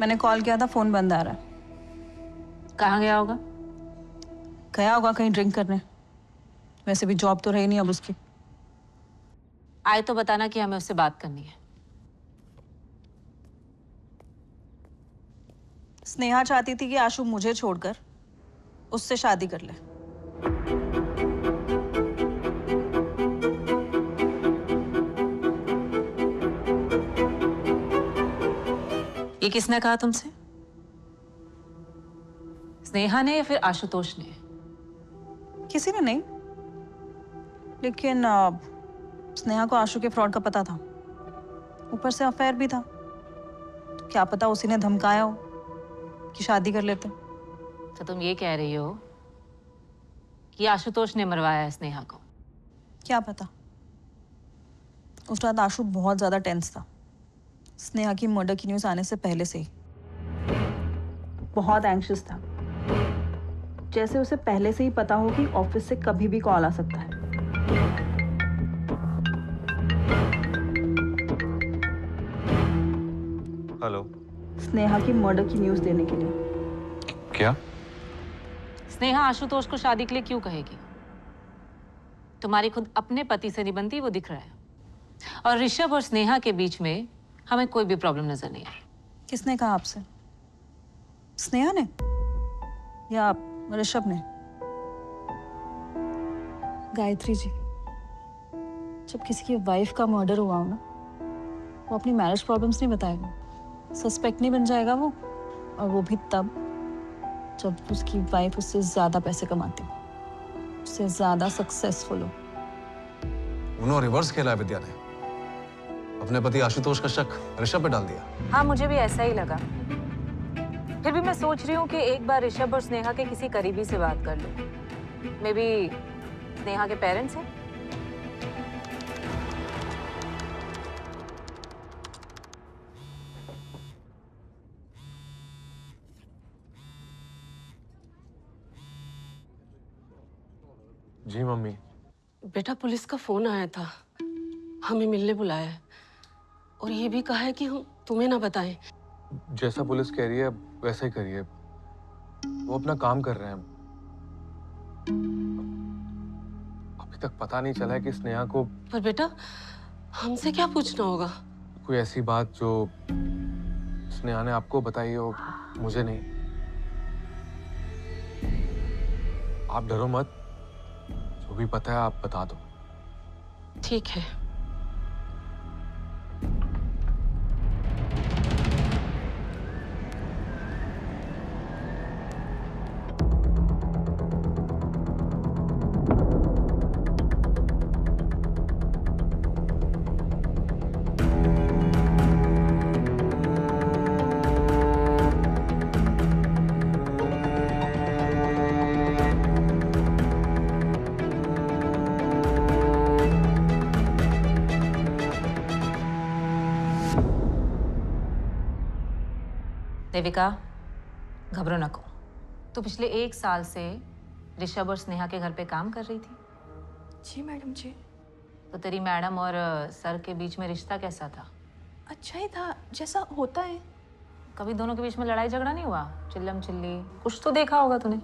मैंने कॉल किया था, फोन बंद आ रहा है। कहाँ गया होगा? गया होगा कहीं ड्रिंक करने। वैसे भी जॉब तो रही नहीं अब उसकी। आए तो बताना कि हमें उससे बात करनी है। स्नेहा चाहती थी कि आशु मुझे छोड़कर उससे शादी कर ले। ये किसने कहा तुमसे? स्नेहा ने या फिर आशुतोष ने? किसी ने नहीं, लेकिन स्नेहा को आशु के फ्रॉड का पता था। ऊपर से अफेयर भी था, तो क्या पता उसी ने धमकाया हो कि शादी कर लेते। तो तुम ये कह रही हो कि आशुतोष ने मरवाया है स्नेहा को। क्या पता, उस रात आशु बहुत ज्यादा टेंस था, स्नेहा की मर्डर की न्यूज आने से पहले से ही बहुत एंग्शियस था, जैसे उसे पहले से ही पता हो कि ऑफिस से कभी भी कॉल आ सकता है। हेलो। स्नेहा की मर्डर की न्यूज देने के लिए। क्या? स्नेहा आशुतोष को शादी के लिए क्यों कहेगी? तुम्हारी खुद अपने पति से नहीं बनती, वो दिख रहा है। और ऋषभ और स्नेहा के बीच में हमें कोई भी प्रॉब्लम नजर नहीं आई। किसने कहा आपसे? स्नेहा ने या ऋषभ ने? गायत्री जी, जब किसी की वाइफ का मर्डर हुआ हो ना, वो अपनी मैरिज प्रॉब्लम्स नहीं बताएगा, सस्पेक्ट नहीं बन जाएगा वो, और वो भी तब जब उसकी वाइफ उससे ज्यादा पैसे कमाती हो, उससे ज्यादा सक्सेसफुल हो। उन्होंने रिवर्स खेला है विद्या ने, अपने पति आशुतोष का शक ऋषभ पे डाल दिया। हाँ, मुझे भी ऐसा ही लगा। फिर भी मैं सोच रही हूँ कि एक बार ऋषभ और स्नेहा के किसी करीबी से बात कर लूं। मे बी स्नेहा के पेरेंट्स हैं। जी मम्मी। बेटा, पुलिस का फोन आया था, हमें मिलने बुलाया है और ये भी कहा है कि हम तुम्हें ना बताएं। जैसा पुलिस कह रही है वैसा ही करिए, वो अपना काम कर रहे हैं। अभी तक पता नहीं चला है कि स्नेहा को पर बेटा, हमसे क्या पूछना होगा? कोई ऐसी बात जो स्नेहा ने आपको बताई हो, मुझे नहीं। आप डरो मत, जो भी पता है आप बता दो। ठीक है। देविका, घबरो नको। तू पिछले 1 साल से ऋषभ और स्नेहा के घर पे काम कर रही थी। जी मैडम जी। तो तेरी मैडम और सर के बीच में रिश्ता कैसा था? अच्छा ही था, जैसा होता है। कभी दोनों के बीच में लड़ाई झगड़ा नहीं हुआ? चिल्लम चिल्ली कुछ तो देखा होगा तूने।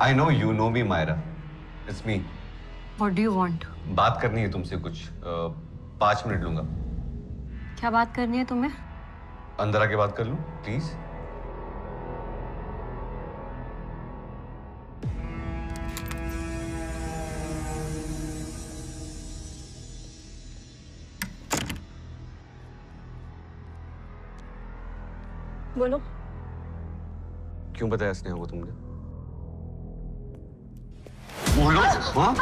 I know you know me, Myra. It's me. What do you want? बात करनी है तुमसे कुछ। 5 मिनट लूंगा। क्या बात करनी है तुम्हें? अंदर आके बात कर लूं, प्लीज? बोलो। क्यों बताया स्नेहा को तुमने? बोलो। हाँ?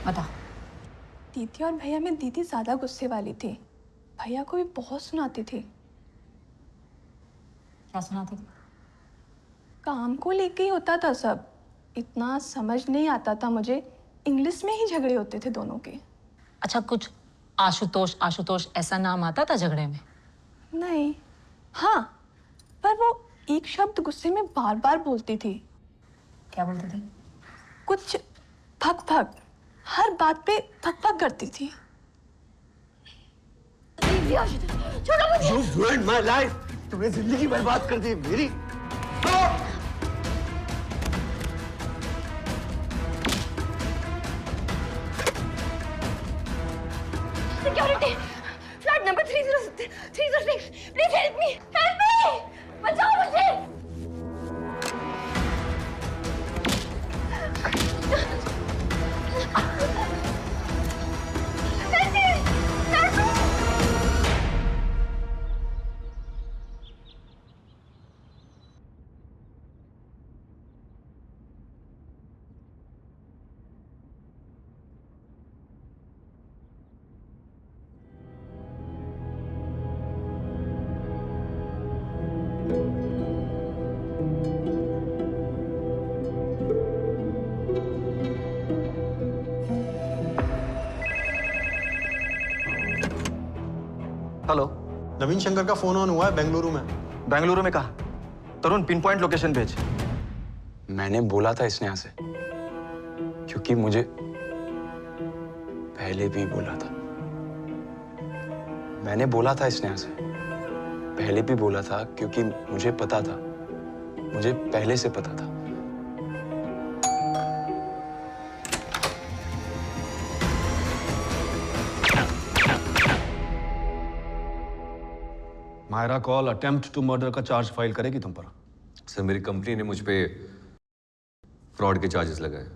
बता। दीदी और भैया में दीदी ज्यादा गुस्से वाली थी, भैया को भी बहुत सुनाती थी। क्या सुनाती थी? काम को लेके ही होता था सब, इतना समझ नहीं आता था मुझे। इंग्लिश में ही झगड़े होते थे दोनों के। अच्छा, कुछ आशुतोष आशुतोष ऐसा नाम आता था झगड़े में? नहीं। हाँ, पर वो एक शब्द गुस्से में बार बार बोलती थी। क्या बोलती थी? कुछ भक भक, हर बात पे पक करती थी। छोड़ो मुझे। You ruined my life. तुमने जिंदगी बर्बाद कर दी मेरी। Security, flat number 306. Please help me. Help me. बचाओ मुझे। हेलो, नवीन शंकर का फोन ऑन हुआ है बेंगलुरु में। बेंगलुरु में कहा? तरुण पिन पॉइंट लोकेशन भेज। मैंने बोला था स्नेहा से, क्योंकि मुझे पहले भी बोला था। मैंने बोला था स्नेहा से, पहले भी बोला था, क्योंकि मुझे पता था, मुझे पहले से पता था। Myra call attempt to murder का चार्ज फाइल करेगी तुम पर? सर मेरी कंपनी ने मुझ पे फ्रॉड के चार्जेस लगाए।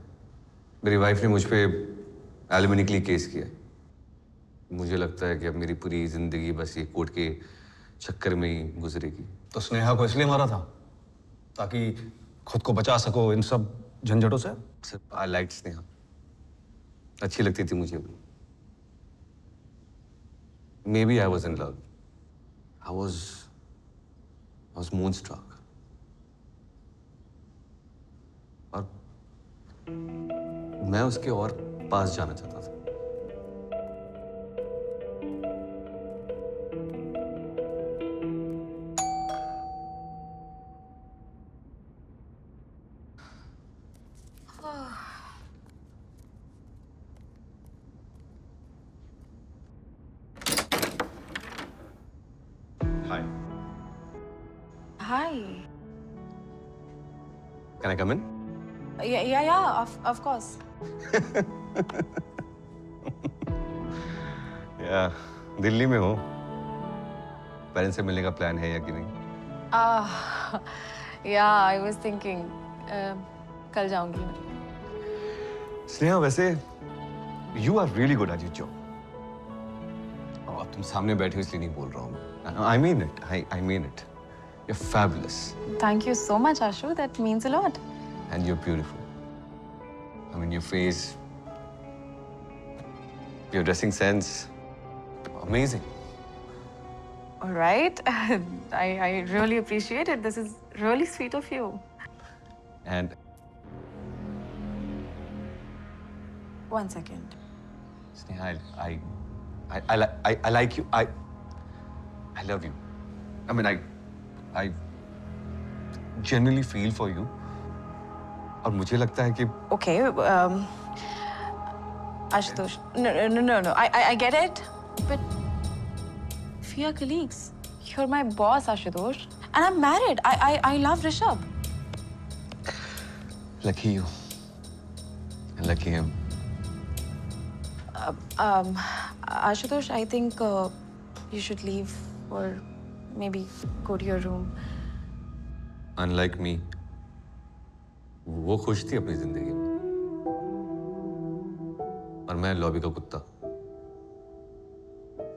मेरी वाइफ ने मुझ पे एलिमनी के लिए केस किया। मुझे लगता है कि अब मेरी पूरी जिंदगी बस ये कोर्ट के चक्कर में ही गुजरेगी। तो स्नेहा को इसलिए मारा था ताकि खुद को बचा सको इन सब झंझटों से? सर आई लाइक स्नेहा, अच्छी लगती थी मुझे। Maybe I was in love. I was moonstruck. और मैं उसके और पास जाना चाहता था। Hi. Can I come in? Yeah, of course. Delhi में हो? पेरेंट्स से मिलने का प्लान है या कि नहीं? Yeah, I was thinking. कल जाऊंगी मैं। स्नेहा वैसे you are really good at your job. अब तुम सामने बैठे हो इसलिए नहीं बोल रहा हूँ। I mean it. I mean it. You're fabulous. Thank you so much, Ashu. That means a lot. And you're beautiful. I mean, your face, your dressing sense, amazing. All right. I really appreciate it. This is really sweet of you. And one second. Sneha, I like you. I love you. I mean, I genuinely feel for you. और मुझे लगता है कि Okay. Ashutosh. No. I get it. But we are colleagues. You're my boss, Ashutosh. And I'm married. I love Rishabh. Lucky you. And lucky him. Ashutosh, I think you should leave or maybe go to your room. Unlike me, वो खुश थी अपनी जिंदगी में और मैं lobby का कुत्ता,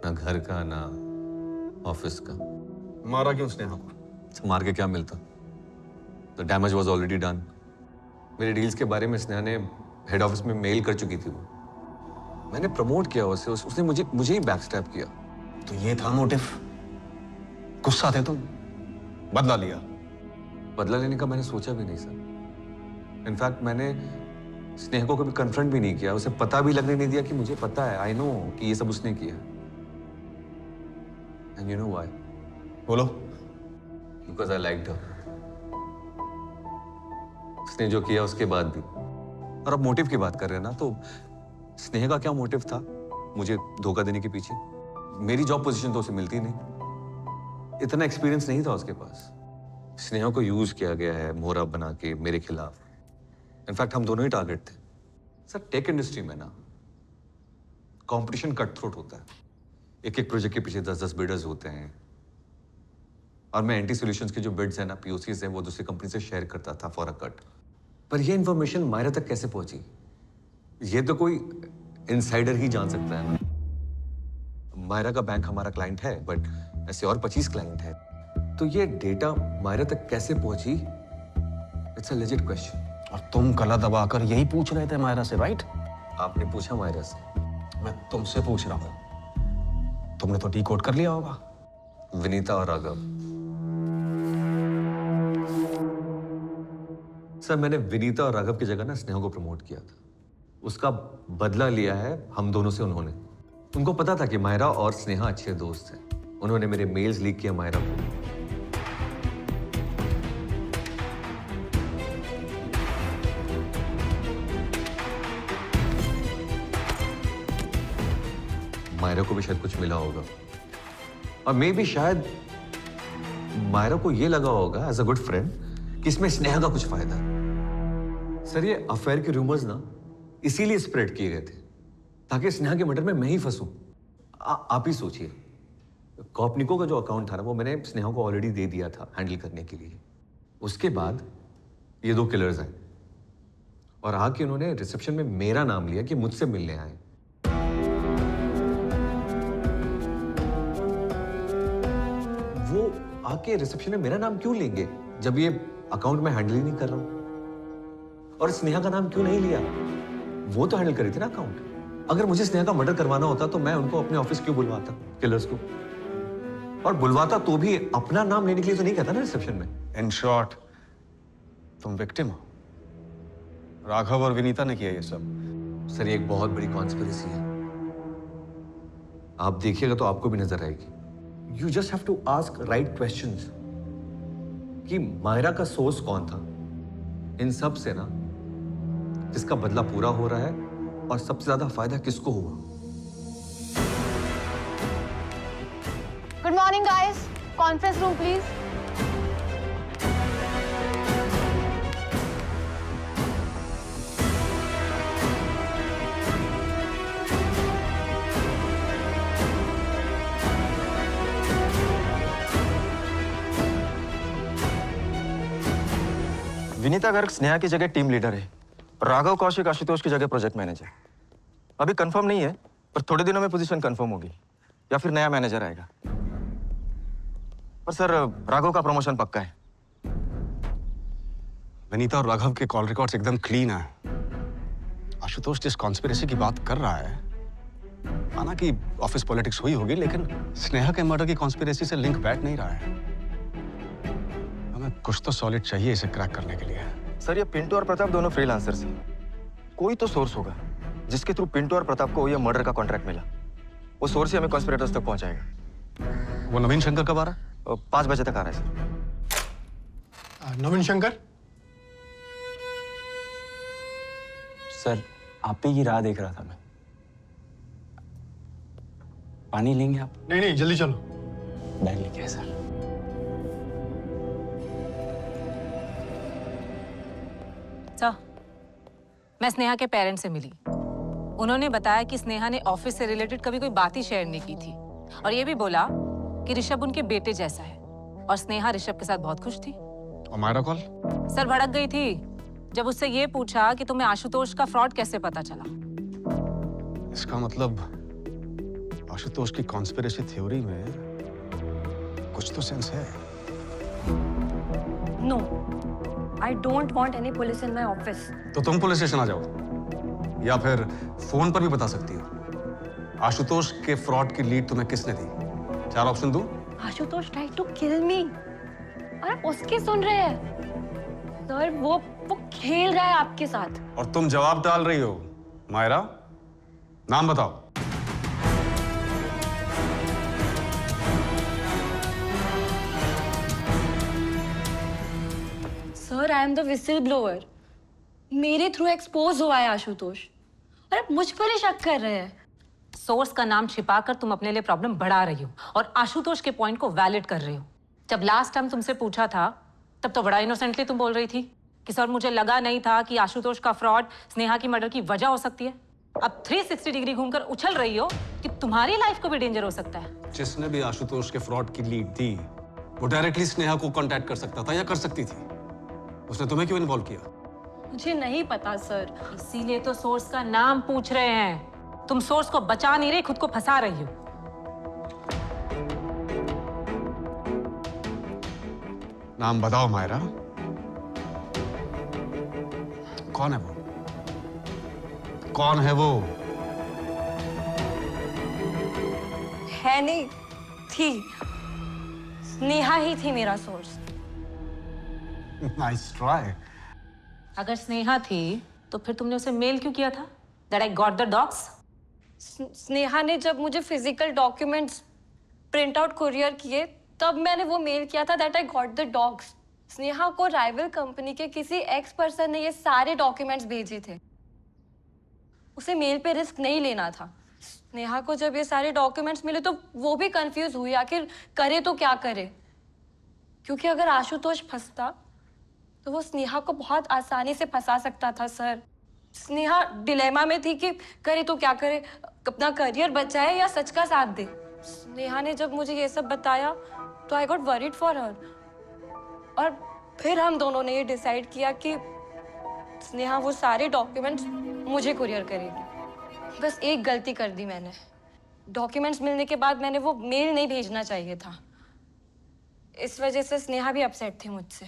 ना घर का ना ऑफिस का। मारा क्यों स्नेहा को? मार के क्या मिलता? The damage was already done. मेरे डील्स के बारे में स्नेहा ने हेड ऑफिस में मेल कर चुकी थी। वो मैंने प्रमोट किया उसे, उसने मुझे ही बैकस्टैप किया। तो ये था मोटिव? गुस्सा थे तुम? बदला लिया? बदला लेने का मैंने सोचा भी नहीं सर। इनफैक्ट मैंने स्नेहा को कभी कन्फ्रंट भी नहीं किया, उसे पता भी लगने नहीं दिया कि मुझे पता है, आई नो कि ये सब उसने किया। And you know why? बोलो। बिकॉज आई लाइक्ड हर। उसने जो किया उसके बाद भी। और अब मोटिव की बात कर रहे हैं ना, तो स्नेहा का क्या मोटिव था मुझे धोखा देने के पीछे? मेरी जॉब पोजीशन तो उसे मिलती नहीं, इतना एक्सपीरियंस नहीं था उसके पास। स्नेहा को यूज किया गया है मोहरा बना के मेरे खिलाफ। इनफैक्ट हम दोनों ही टारगेट थे। सर टेक इंडस्ट्री में ना कंपटीशन कट थ्रोट होता है, एक एक प्रोजेक्ट के पीछे 10-10 बिडर्स होते हैं, और मैं एंटी सॉल्यूशंस के जो बिड्स हैं ना, पीओसीज हैं, वो दूसरी कंपनी से शेयर करता था फॉर अ कट। पर ये इंफॉर्मेशन मायरा तक कैसे पहुंची? ये तो कोई इनसाइडर ही जान सकता है ना। मायरा का बैंक हमारा क्लाइंट है, बट ऐसे और 25 क्लाइंट है, तो ये डेटा मायरा तक कैसे पहुंची? It's a legit question. और तुम गला दबाकर यही पूछ रहे थे मायरा से, राइट? आपने पूछा मायरा से, मैं तुमसे पूछ रहा हूं। तुमने तो डिकोड कर लिया होगा। विनीता और राघव। सर मैंने विनीता और राघव की जगह ना स्नेहा को प्रमोट किया था। उसका बदला लिया है हम दोनों से उन्होंने। उनको पता था कि मायरा और स्नेहा अच्छे दोस्त हैं। उन्होंने मेरे मेल्स लीक किया मायरा को। मायरा को भी शायद कुछ मिला होगा, और मे भी शायद मायरा को ये लगा होगा एज अ गुड फ्रेंड कि इसमें स्नेहा का कुछ फायदा है। सर ये अफेयर के रूमर्स ना इसीलिए स्प्रेड किए गए थे ताकि स्नेहा के मर्डर में मैं ही फंसूं। आप ही सोचिए, कॉपनिको का जो अकाउंट था ना, वो मैंने स्नेहा को ऑलरेडी दे दिया था हैंडल करने के लिए। उसके बाद ये 2 किलर्स आए और आके उन्होंने रिसेप्शन में मेरा नाम लिया कि मुझसे मिलने आए। वो आके रिसेप्शन में मेरा नाम क्यों लेंगे जब ये अकाउंट में हैंडल ही नहीं कर रहा हूं? और स्नेहा का नाम क्यों नहीं लिया? वो तो हैंडल करी थी ना अकाउंट। अगर मुझे स्नेहा का मर्डर करवाना होता तो मैं उनको अपने ऑफिस क्यों बुलवाता, किलर्स को? और बुलवाता तो भी अपना नाम लेने के लिए तो नहीं कहता ना रिसेप्शन में। इन शॉर्ट तुम विक्टिम हो। राघव और विनीता ने किया ये सब। सर ये एक बहुत बड़ी कॉन्स्पिरेसी है। आप देखिएगा तो आपको भी नजर आएगी। You just have to ask right questions कि मायरा का सोर्स कौन था इन सब से ना, जिसका बदला पूरा हो रहा है, और सबसे ज्यादा फायदा किसको हुआ? Good morning guys, conference room please. Vinita Garg Sneha की जगह टीम लीडर है। राघव कौशिक आशुतोष की जगह प्रोजेक्ट मैनेजर। अभी कंफर्म नहीं है, पर थोड़े दिनों में पोजीशन कंफर्म होगी या फिर नया मैनेजर आएगा। पर सर राघव का प्रमोशन पक्का है। विनीता और राघव के कॉल रिकॉर्ड्स एकदम क्लीन है। आशुतोष जिस कॉन्स्पिरेसी की बात कर रहा है, माना कि ऑफिस पॉलिटिक्स हुई होगी, लेकिन स्नेहा के मर्डर की कॉन्स्पिरेसी से लिंक बैठ नहीं रहा है। हमें कुछ तो सॉलिड चाहिए इसे क्रैक करने के लिए। सर ये पिंटू और प्रताप दोनों फ्रीलांसर्स हैं। कोई तो सोर्स होगा जिसके थ्रू पिंटू और प्रताप को ये मर्डर का कॉन्ट्रैक्ट मिला। वो सोर्स ही हमें कॉन्स्पिरेटर्स तक पहुंचाएगा। वो नवीन शंकर कब आ रहा है? 5 बजे तक आ रहा है सर। नवीन शंकर सर आप ही की राह देख रहा था मैं। पानी लेंगे आप? नहीं नहीं, जल्दी चलो। बैग लेके आए सर। सर, मैं स्नेहा के पेरेंट्स से मिली। उन्होंने बताया कि स्नेहा ने ऑफिस से रिलेटेड कभी कोई बात ही शेयर नहीं की थी, और ये भी बोला कि ऋषभ उनके बेटे जैसा है, और स्नेहा ऋषभ के साथ बहुत खुश थी। और मायरा कॉल? सर भड़क गई थी जब उससे ये पूछा कि तुम्हें आशुतोष का फ्रॉड कैसे पता चला। इसका मतलब आशुतोष की कॉन्स्पिरेसी थ्योरी में कुछ तो सेंस है। No, I don't want any police in my office. तो तुम पुलिस स्टेशन आ जाओ, या फिर फोन पर भी बता सकती हो। आशुतोष के फ्रॉड की लीड तुम्हें किसने दी? 4 ऑप्शन दूं? आशुतोष ट्राइड टू किल मी, और आप उसकी सुन रहे हैं? सर वो खेल रहा है आपके साथ। और तुम जवाब डाल रही हो। मायरा, नाम बताओ। Sir I am the whistle blower. मेरे थ्रू एक्सपोज हुआ है आशुतोष, और आप मुझ पर ही शक कर रहे हैं। सोर्स का नाम छिपाकर तुम अपने लिए प्रॉब्लम बढ़ा रही हो और आशुतोष के पॉइंट को वैलिड कर रही हो। जब लास्ट टाइम तुमसे पूछा था तब तो बड़ा इनोसेंटली तुम बोल रही थी कि सर मुझे लगा नहीं था कि आशुतोष का फ्रॉड स्नेहा की मर्डर की वजह हो सकती है। अब 360 डिग्री घूमकर उछल रही हो कि तुम्हारी लाइफ को भी डेंजर हो सकता है। जिसने भी आशुतोष के फ्रॉड की लीड दी वो डायरेक्टली स्नेहा को कांटेक्ट कर सकता था या कर सकती थी। उसने तुम्हें क्यों इन्वॉल्व किया? मुझे नहीं पता सर। इसीलिए तो सोर्स का नाम पूछ रहे हैं। तुम सोर्स को बचा नहीं रही, खुद को फंसा रही हो। नाम बताओ मायरा, कौन है वो? कौन है वो? है नहीं, थी। स्नेहा ही थी मेरा सोर्स। Nice try. अगर स्नेहा थी तो फिर तुमने उसे मेल क्यों किया था? That I got the docs? Sneha ने जब मुझे physical documents print out courier किए तब मैंने वो मेल किया था that I got the docs. Sneha को राइवल कंपनी के किसी एक्स पर्सन ने ये सारे डॉक्यूमेंट्स भेजे थे। उसे मेल पे रिस्क नहीं लेना था। स्नेहा को जब ये सारे डॉक्यूमेंट्स मिले तो वो भी कंफ्यूज हुई आखिर करे तो क्या करे, क्योंकि अगर आशुतोष फंसता तो वो स्नेहा को बहुत आसानी से फंसा सकता था सर। स्नेहा डिलेमा में थी कि करे तो क्या करे, अपना करियर बचाए या सच का साथ दे। स्नेहा ने जब मुझे ये सब बताया तो I got worried for her, और फिर हम दोनों ने ये डिसाइड किया कि स्नेहा वो सारे डॉक्यूमेंट्स मुझे कुरियर करेगी। बस एक गलती कर दी मैंने। डॉक्यूमेंट्स मिलने के बाद मैंने वो मेल नहीं भेजना चाहिए था। इस वजह से स्नेहा भी अपसेट थी मुझसे।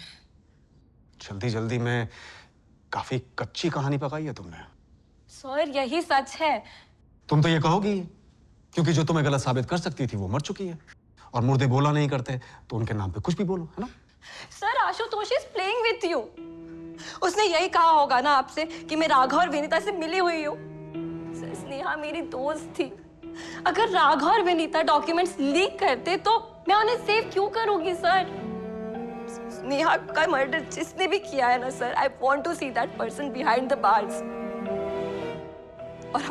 जल्दी जल्दी में काफी कच्ची कहानी पकाई है तुमने। सर यही सच है। तुम तो ये कहोगी क्योंकि जो तुम्हें गलत साबित कर सकती थी वो मर चुकी है, और मुर्दे बोला नहीं करते तो उनके नाम पे कुछ भी बोलो, है ना? Sir Ashutosh is playing with you. उसने यही कहा होगा ना आपसे कि मैं राघव और विनीता से मिली हुई हूँ। स्नेहा मेरी दोस्त थी। अगर राघव और विनीता डॉक्यूमेंट्स लीक करते तो मैं उन्हें सेव क्यों करूंगी सर? स्नेहा का मर्डर जिसने भी किया है ना sir, I want to see that person behind the bars. और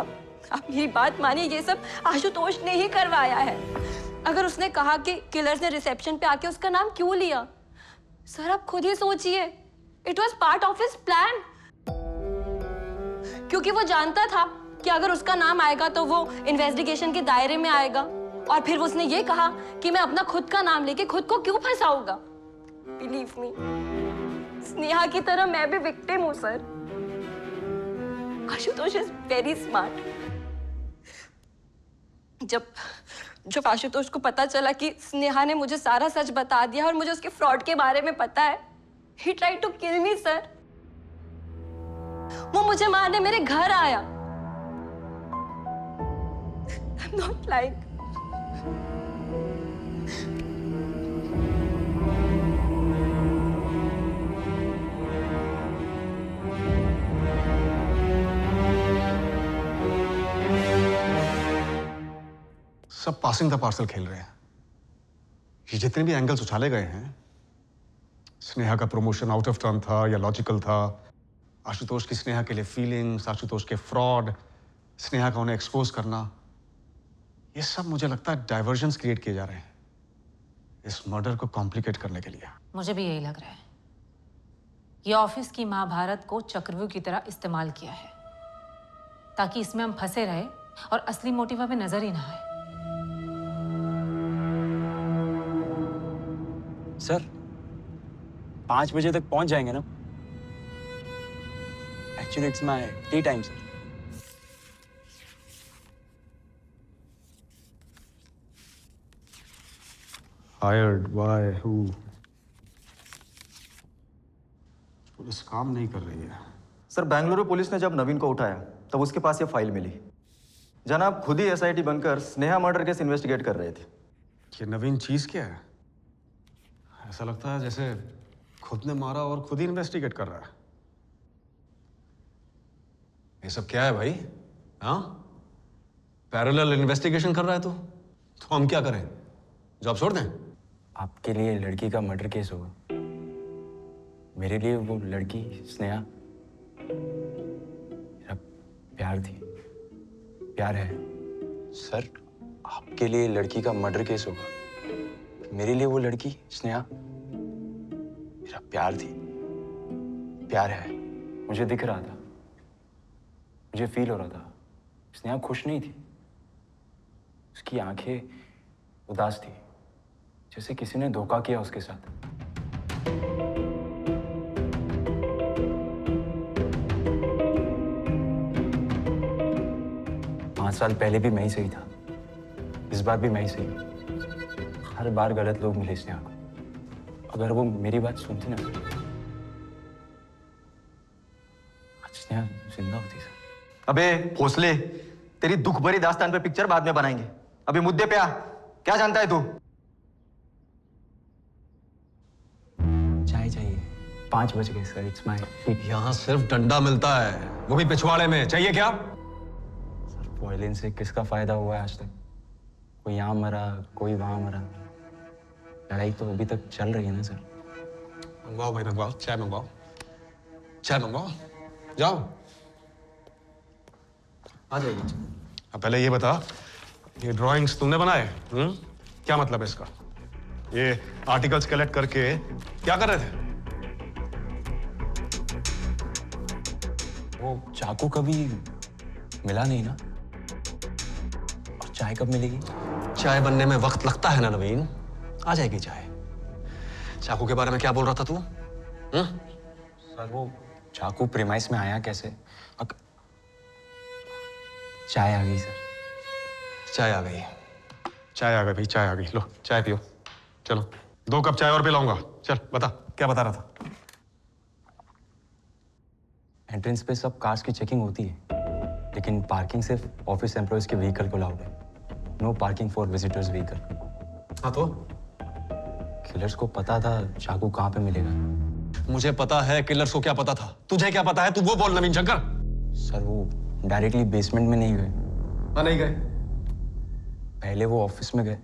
आप मेरी बात मानिए, ये सब आशुतोष ने ही करवाया है। अगर उसने कहा कि किलर्स ने रिसेप्शन पे आके उसका नाम क्यों लिया, सर आप खुद ही सोचिए। It was part of his plan, क्योंकि वो जानता था कि अगर उसका नाम आएगा तो वो इन्वेस्टिगेशन के दायरे में आएगा, और फिर उसने ये कहा कि मैं अपना खुद का नाम लेके खुद को क्यों फंसाऊंगा। बिलीव मी, स्नेहा की तरह मैं भी विक्टिम हूं sir. Ashutosh is very smart. जब आशुतोष को पता चला कि स्नेहा ने मुझे सारा सच बता दिया और मुझे उसके फ्रॉड के बारे में पता है, he tried to kill me sir. वो मुझे मारने मेरे घर आया। I'm not lying। सब पासिंग द पार्सल खेल रहे हैं। ये जितने भी एंगल्स उछाले गए हैं, स्नेहा का प्रमोशन आउट ऑफ टर्न था या लॉजिकल था, आशुतोष की स्नेहा के लिए फीलिंग्स, आशुतोष के फ्रॉड, स्नेहा का उन्हें एक्सपोज करना, ये सब मुझे लगता है डाइवर्जन्स क्रिएट किए जा रहे हैं इस मर्डर को कॉम्प्लिकेट करने के लिए। मुझे भी यही लग रहा है। ये ऑफिस की महाभारत को चक्रव्यूह की तरह इस्तेमाल किया है ताकि इसमें हम फंसे रहे और असली मोटिव हमें नजर ही ना आए। सर 5 बजे तक पहुंच जाएंगे ना? Actually it's my T time sir. Hired by who? Police काम नहीं कर रही है। सर बेंगलुरु पुलिस ने जब नवीन को उठाया तब उसके पास ये फाइल मिली। जनाब खुद ही एसआईटी बनकर स्नेहा मर्डर केस इन्वेस्टिगेट कर रहे थे। ये नवीन चीज क्या है? ऐसा लगता है जैसे खुद ने मारा और खुद ही इन्वेस्टिगेट कर रहा है। ये सब क्या है भाई? हाँ, पैरेलल इन्वेस्टिगेशन कर रहा है तो हम क्या करें? जॉब छोड़ दें? आपके लिए लड़की का मर्डर केस होगा, मेरे लिए वो लड़की स्नेहा प्यार थी, प्यार है। सर, आपके लिए लड़की का मर्डर केस होगा, मेरे लिए वो लड़की स्नेहा मेरा प्यार थी, प्यार है। मुझे दिख रहा था, मुझे फील हो रहा था, स्नेहा खुश नहीं थी। उसकी आंखें उदास थी, जैसे किसी ने धोखा किया उसके साथ। 5 साल पहले भी मैं ही सही था, इस बार भी मैं ही सही। हर बार गलत लोग मिले स्नेहा को। अगर वो मेरी बात सुनती ना, आज स्नेहा जिंदा होती सर। अबे भोसले, तेरी दुख भरी दास्तान पे पिक्चर बाद में बनाएंगे, अभी मुद्दे पे आ। क्या जानता है तू? चाय चाहिए। 5 बज गए सर, इट्स माय। यहाँ सिर्फ डंडा मिलता है, वो भी पिछवाड़े में। चाहिए क्या? सर, वायलेंस से किसका फायदा हुआ है आज तक? कोई यहाँ मरा, कोई वहां मरा। लड़ाई तो अभी तक चल रही है ना सर। मंगवाओ भाई, मंगवाओ, चाय मंगवाओ, चाय मंगवाओ, जाओ। आ जाएगी। अब पहले ये बता, ये ड्राइंग्स तुमने बनाए? क्या मतलब है इसका? ये आर्टिकल्स कलेक्ट करके क्या कर रहे थे? वो चाकू कभी मिला नहीं ना, और चाय कब मिलेगी? चाय बनने में वक्त लगता है ना नवीन, आ जाएगी चाय। चाकू के बारे में क्या बोल रहा था तू? सर, वो चाकू प्रीमाइस में आया कैसे? चाय आ गई सर। चाय आ गई, चाय आ गई भाई, चाय आ गई। लो चाय पियो, चलो 2 कप चाय और पिलाऊंगा। चल बता, क्या बता रहा था? एंट्रेंस पे सब कार्स की चेकिंग होती है, लेकिन पार्किंग सिर्फ ऑफिस एम्प्लॉयज के व्हीकल को अलाउड है। No parking for visitors vehicle. हाँ तो? किलर्स को पता था चाकू कहाँ पे मिलेगा। मुझे पता है किलर्स को क्या पता था, तुझे क्या पता है? तू वो बोल नवीन शंकर। सर, वो डायरेक्टली बेसमेंट में नहीं गए। हाँ, नहीं गए। पहले वो ऑफिस में गए,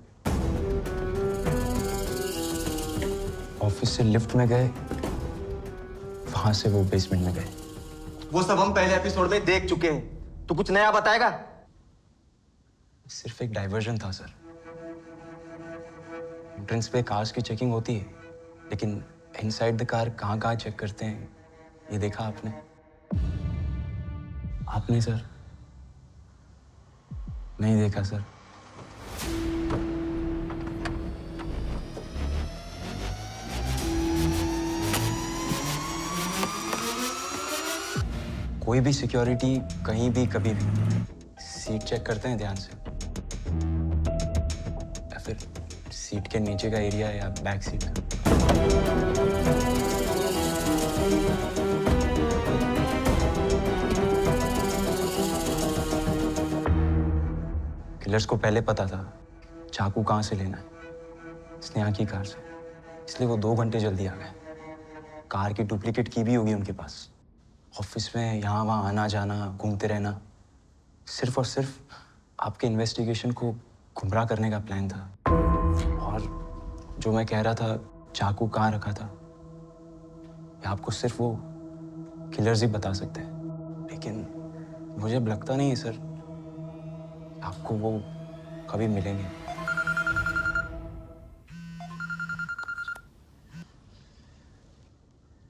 ऑफिस से लिफ्ट में गए, वहां से वो बेसमेंट में गए। वो सब हम पहले एपिसोड में देख चुके हैं, तू कुछ नया बताएगा? सिर्फ एक डाइवर्जन था सर। एंट्रेंस पे कार्स की चेकिंग होती है, लेकिन इनसाइड द कार कहाँ चेक करते हैं, ये देखा आपने? आपने सर? नहीं देखा सर। कोई भी सिक्योरिटी कहीं भी कभी भी सीट चेक करते हैं ध्यान से, या फिर सीट के नीचे का एरिया या बैक सीट का? किलर्स को पहले पता था चाकू कहाँ से लेना है, स्नेहा की कार से, इसलिए वो 2 घंटे जल्दी आ गए। कार की डुप्लीकेट की भी होगी उनके पास। ऑफिस में यहाँ वहाँ आना जाना, घूमते रहना, सिर्फ और सिर्फ आपके इन्वेस्टिगेशन को गुमराह करने का प्लान था। और जो मैं कह रहा था चाकू कहाँ रखा था, ये आपको सिर्फ वो किलर्स ही बता सकते हैं। लेकिन मुझे लगता नहीं है सर आपको वो कभी मिलेंगे।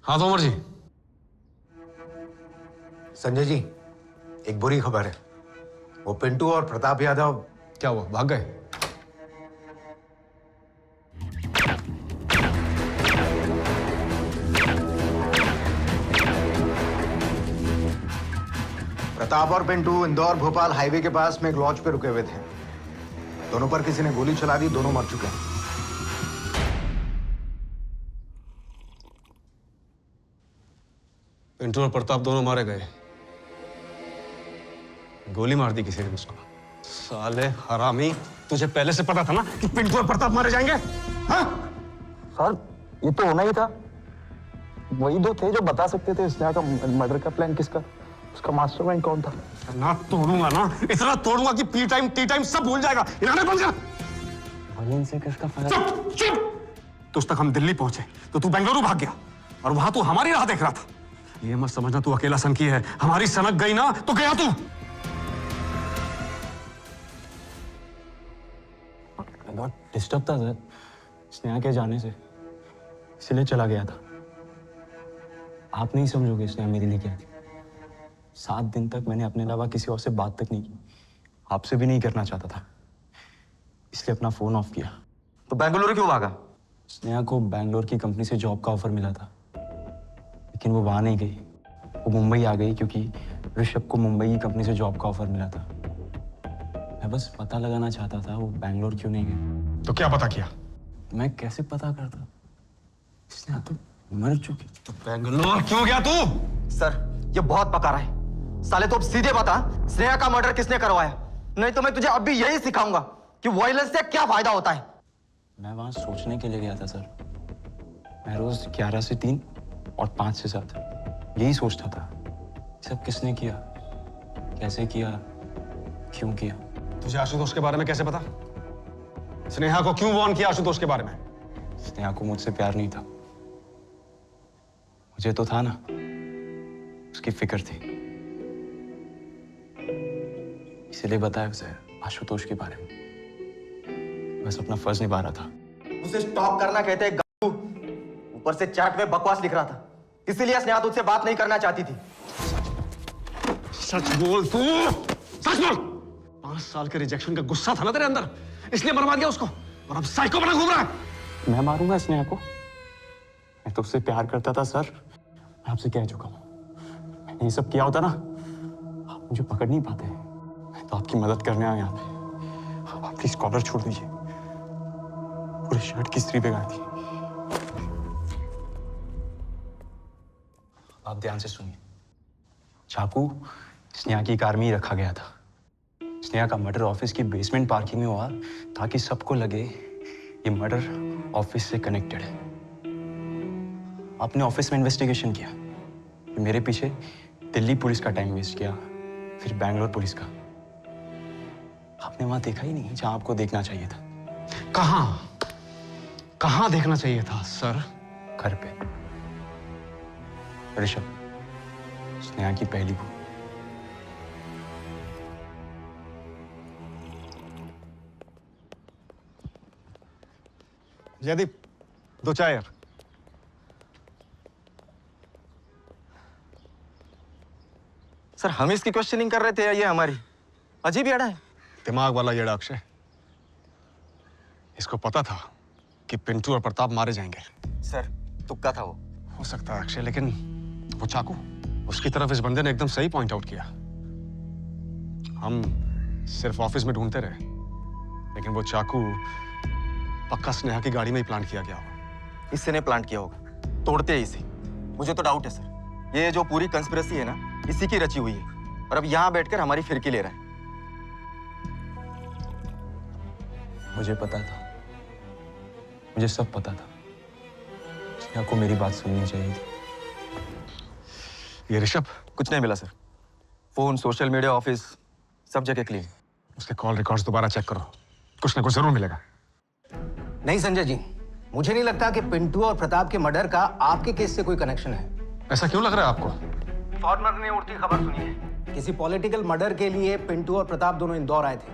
हाँ तोमर जी। संजय जी, एक बुरी खबर है। वो पिंटू और प्रताप यादव। क्या हुआ, भाग गए? प्रताप और पिंटू इंदौर भोपाल हाईवे के पास में एक लॉज पे रुके हुए थे। दोनों पर किसी ने गोली चला दी, दोनों मर चुके हैं। पिंटू और प्रताप दोनों मारे गए। गोली मार दी किसी ने उसको। साले हरामी, तुझे पहले से पता था ना कि पिंटू और प्रताप मारे जाएंगे? हाँ? सर, ये तो होना ही था। वही 2 थे जो बता सकते थे स्नेहा का मर्डर का प्लान किसका, उसका मास्टरमाइंड कौन था। ना तोड़ूंगा ना, इतना तोड़ूंगा कि पी टाइम टी टाइम सब भूल जाएगा। इन्होंने बंद कर। से किसका फायदा? चुप चुप। तो उस तक हम दिल्ली पहुंचे तो तू बेंगलुरु भाग गया और वहां तू हमारी राह देख रहा था। ये मत समझना तू अकेला सनकी है, हमारी सनक गई ना तो गया तू। डिस्टर्ब था सर, स्नेहा के जाने से, इसलिए चला गया था। आप नहीं समझोगे स्नेहा मेरे लिए क्या थी। 7 दिन तक मैंने अपने अलावा किसी और से बात तक नहीं की, आपसे भी नहीं करना चाहता था, इसलिए अपना फोन ऑफ किया। तो बेंगलुरु क्यों भागा? स्नेहा को बैंगलोर की कंपनी से जॉब का ऑफर मिला था, लेकिन वो वहां नहीं गई, वो मुंबई आ गई क्योंकि ऋषभ को मुंबई की कंपनी से जॉब का ऑफर मिला था। मैं बस पता लगाना चाहता था वो बैंगलोर क्यों नहीं गई। तो क्या पता किया? मैं कैसे पता करता? स्नेहा तो मर चुकी। तो बेंगलोर क्यों गया तू? सर ये बहुत पका रहा है। साले तो अब सीधे बता, स्नेहा का मर्डर किसने करवाया? नहीं तो मैं तुझे अब भी यही सिखाऊंगा कि वायलेंस से क्या फायदा होता है। मैं वहां सोचने के लिए गया था सर। मैं रोज 11 से 3 और 5 से 7 यही सोचता था, सब किसने किया, कैसे किया, क्यों किया। तुझे आशुतोष के बारे में कैसे पता? स्नेहा को क्यों वार्न किया आशुतोष के बारे में? स्नेहा को मुझसे प्यार नहीं था, मुझे तो था ना, उसकी फिक्र थी, इसलिए बताया उसे आशुतोष के बारे में। बस अपना फर्ज निभा रहा था। उसे स्टॉप करना कहते हैं गालू। ऊपर से चैट में बकवास लिख रहा था, इसीलिए स्नेहा तुझसे बात नहीं करना चाहती थी। सच बोल तू, सच बोल। 5 साल के रिजेक्शन का गुस्सा था ना तेरे अंदर, इसलिए मरवा दिया उसको, और अब साइको बना घूम रहा है। मैं मारूंगा स्नेहा को? मैं तो उससे प्यार करता था सर, मैं आपसे कह चुका हूं। मैंने ये सब किया होता ना, आप मुझे पकड़ नहीं पाते। मैं तो आपकी मदद करने आया यहाँ पे। आप प्लीज कॉलर छोड़ दीजिए, पूरे शर्ट की स्त्री पे गई थी। आप ध्यान से सुनिए। चाकू स्नेहा की कार में ही रखा गया था। स्नेहा का मर्डर ऑफिस की बेसमेंट पार्किंग में हुआ ताकि सबको लगे ये मर्डर ऑफिस से कनेक्टेड है। आपने ऑफिस में इन्वेस्टिगेशन किया, मेरे पीछे दिल्ली पुलिस का टाइम वेस्ट किया, फिर बैंगलोर पुलिस का। आपने वहां देखा ही नहीं जहां आपको देखना चाहिए था। कहां देखना चाहिए था सर? घर पे। ऋषभ, स्नेहा की पहली बहू। जयदीप, 2 चाय यार। सर हम इसकी क्वेश्चनिंग कर रहे थे या ये हमारी? अजीब येड़ा है। दिमाग वाला येड़ा अक्षय। इसको पता था कि पिंटू और प्रताप मारे जाएंगे। सर तुक्का था वो। हो सकता है अक्षय, लेकिन वो चाकू, उसकी तरफ इस बंदे ने एकदम सही पॉइंट आउट किया। हम सिर्फ ऑफिस में ढूंढते रहे, लेकिन वो चाकू पक्का स्नेहा की गाड़ी में ही प्लांट किया गया होगा। इससे ने प्लांट किया होगा, तोड़ते ही इसी। मुझे तो डाउट है सर, ये जो पूरी कंस्पिरेसी है ना, इसी की रची हुई है, और अब यहाँ बैठकर हमारी फिरकी ले रहा है। मुझे पता था, मुझे सब पता था। स्नेहा को मेरी बात सुननी चाहिए थी। ये ऋषभ? कुछ नहीं मिला sir. Phone, social media, office, सब जगह क्लीन। उसके कॉल रिकॉर्ड्स दोबारा चेक करो, कुछ ना कुछ जरूर मिलेगा। नहीं संजय जी, मुझे नहीं लगता कि पिंटू और प्रताप के मर्डर का आपके केस से कोई कनेक्शन है। ऐसा क्यों लग रहा है आपको? फॉरनर ने उड़ती खबर सुनी है। किसी पॉलिटिकल मर्डर के लिए पिंटू और प्रताप दोनों इंदौर आए थे।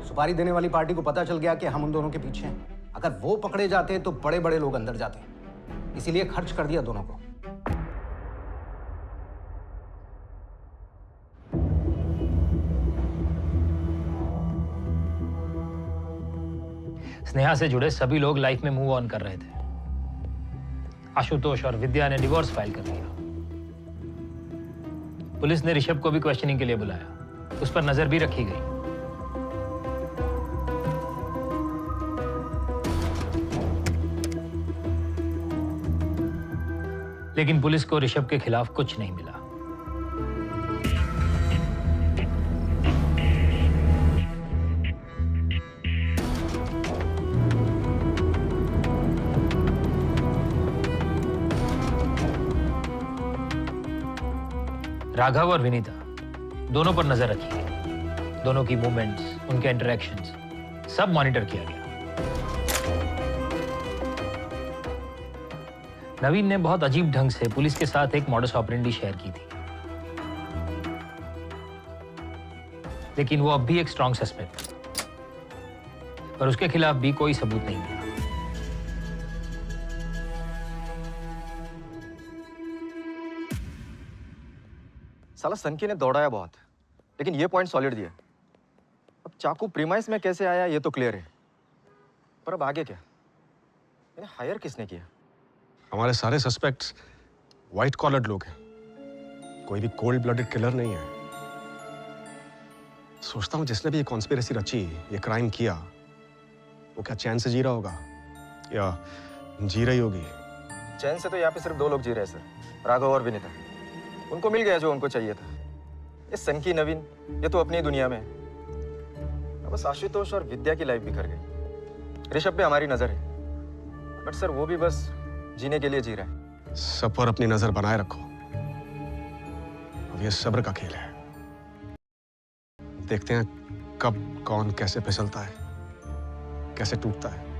सुपारी देने वाली पार्टी को पता चल गया कि हम उन दोनों के पीछे हैं। अगर वो पकड़े जाते तो बड़े बड़े लोग अंदर जाते, इसीलिए खर्च कर दिया दोनों को। स्नेहा से जुड़े सभी लोग लाइफ में मूव ऑन कर रहे थे। आशुतोष और विद्या ने डिवोर्स फाइल कर दिया। पुलिस ने ऋषभ को भी क्वेश्चनिंग के लिए बुलाया, उस पर नजर भी रखी गई। लेकिन पुलिस को ऋषभ के खिलाफ कुछ नहीं मिला। राघव और विनीता दोनों पर नजर रखी गई। दोनों की मूवमेंट्स, उनके इंटरेक्शंस सब मॉनिटर किया गया। नवीन ने बहुत अजीब ढंग से पुलिस के साथ एक मॉडस ऑपरेंडी शेयर की थी, लेकिन वो अब भी एक स्ट्रॉन्ग सस्पेक्ट है। पर उसके खिलाफ भी कोई सबूत नहीं मिला। साला सनकी ने दौड़ाया बहुत, लेकिन ये पॉइंट सॉलिड दिया। अब चाकू प्रीमाइस में कैसे आया ये तो क्लियर है, पर अब आगे क्या? इन्हें हायर किसने किया? हमारे सारे सस्पेक्ट्स व्हाइट कॉलर्ड लोग हैं, कोई भी कोल्ड ब्लडेड किलर नहीं है। सोचता हूँ जिसने भी ये कॉन्स्पिरेसी रची, ये क्राइम किया, वो क्या चैन से जी रहा होगा या जी रही होगी? चैन से तो यहाँ पे सिर्फ 2 लोग जी रहे हैं सर, राघव और विनीता। उनको मिल गया जो उनको चाहिए था। ये सनकी, नवीन, ये तो अपनी दुनिया में है। अब बस आशुतोष और विद्या की लाइफ बिखर गई। ऋषभ पे हमारी नजर है, बट सर वो भी बस जीने के लिए जी रहा है। सब पर अपनी नजर बनाए रखो, अब ये सब्र का खेल है। देखते हैं कब कौन कैसे फिसलता है, कैसे टूटता है।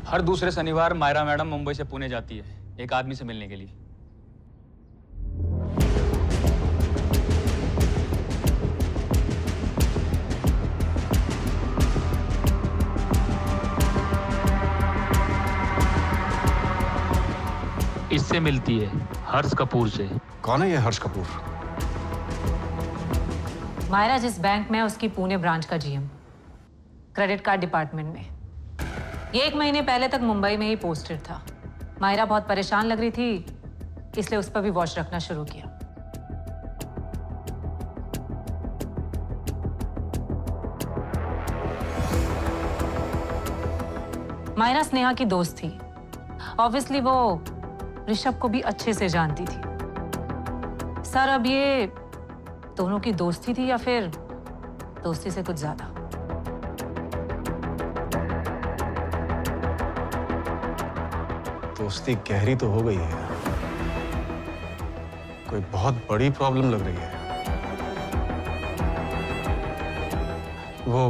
हर दूसरे शनिवार मायरा मैडम मुंबई से पुणे जाती है एक आदमी से मिलने के लिए। इससे मिलती है हर्ष कपूर से। कौन है ये हर्ष कपूर? मायरा जिस बैंक में है उसकी पुणे ब्रांच का जीएम, क्रेडिट कार्ड डिपार्टमेंट में। ये 1 महीने पहले तक मुंबई में ही पोस्टेड था। मायरा बहुत परेशान लग रही थी, इसलिए उस पर भी वॉच रखना शुरू किया। मायरा स्नेहा की दोस्त थी। ऑब्वियसली वो ऋषभ को भी अच्छे से जानती थी। सर, अब ये दोनों की दोस्ती थी या फिर दोस्ती से कुछ ज्यादा? दोस्ती गहरी तो हो गई है, कोई बहुत बड़ी प्रॉब्लम लग रही है। वो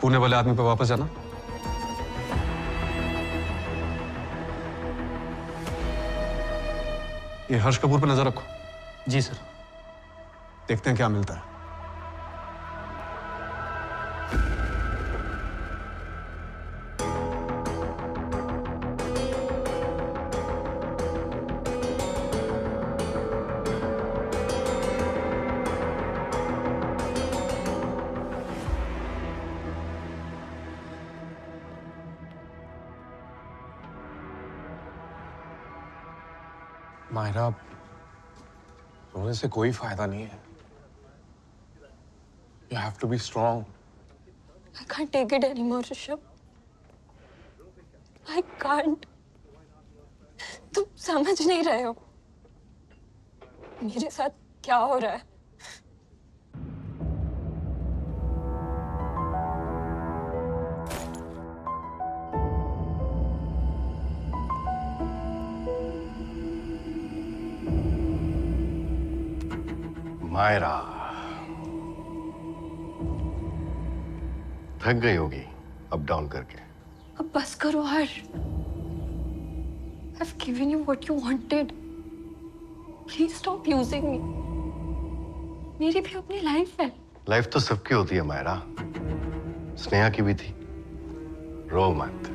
पुणे वाले आदमी पे वापस जाना। ये हर्ष कपूर पे नजर रखो। जी सर। देखते हैं क्या मिलता है। मायरा, रोने से कोई फायदा नहीं है। You have to be strong. I can't take it anymore, Rishabh. I can't. तुम समझ नहीं रहे हो मेरे साथ क्या हो रहा है। मायरा, थक गई होगी अप डाउन करके। अब बस करो हर्ष। I've given you what you wanted. Please stop using me. मेरी भी अपनी लाइफ है। लाइफ तो सबकी होती है मायरा, स्नेहा की भी थी। रो मत,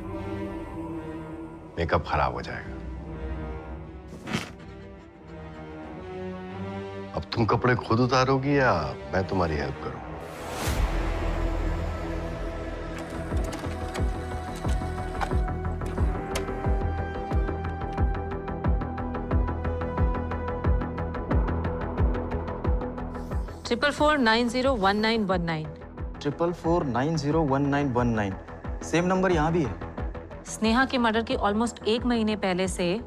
मेकअप खराब हो जाएगा। अब तुम कपड़े खुद उतारोगी या मैं तुम्हारी हेल्प करूं? ट्रिपल 4901919 444901919 सेम नंबर यहाँ भी है। स्नेहा के मर्डर के ऑलमोस्ट 1 महीने पहले से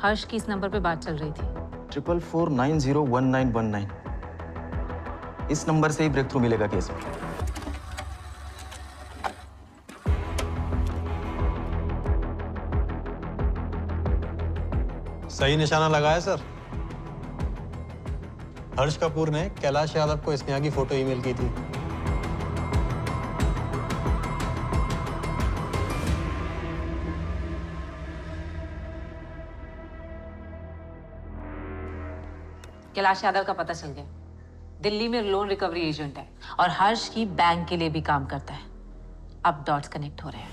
हर्ष की इस नंबर पे बात चल रही थी। 444901919 इस नंबर से ही ब्रेक थ्रू मिलेगा केस में। सही निशाना लगाया सर। हर्ष कपूर ने कैलाश यादव को स्नेहा की फोटो ईमेल की थी। कैलाश यादव का पता चल गया। दिल्ली में लोन रिकवरी एजेंट है और हर्ष की बैंक के लिए भी काम करता है। अब डॉट्स कनेक्ट हो रहे हैं।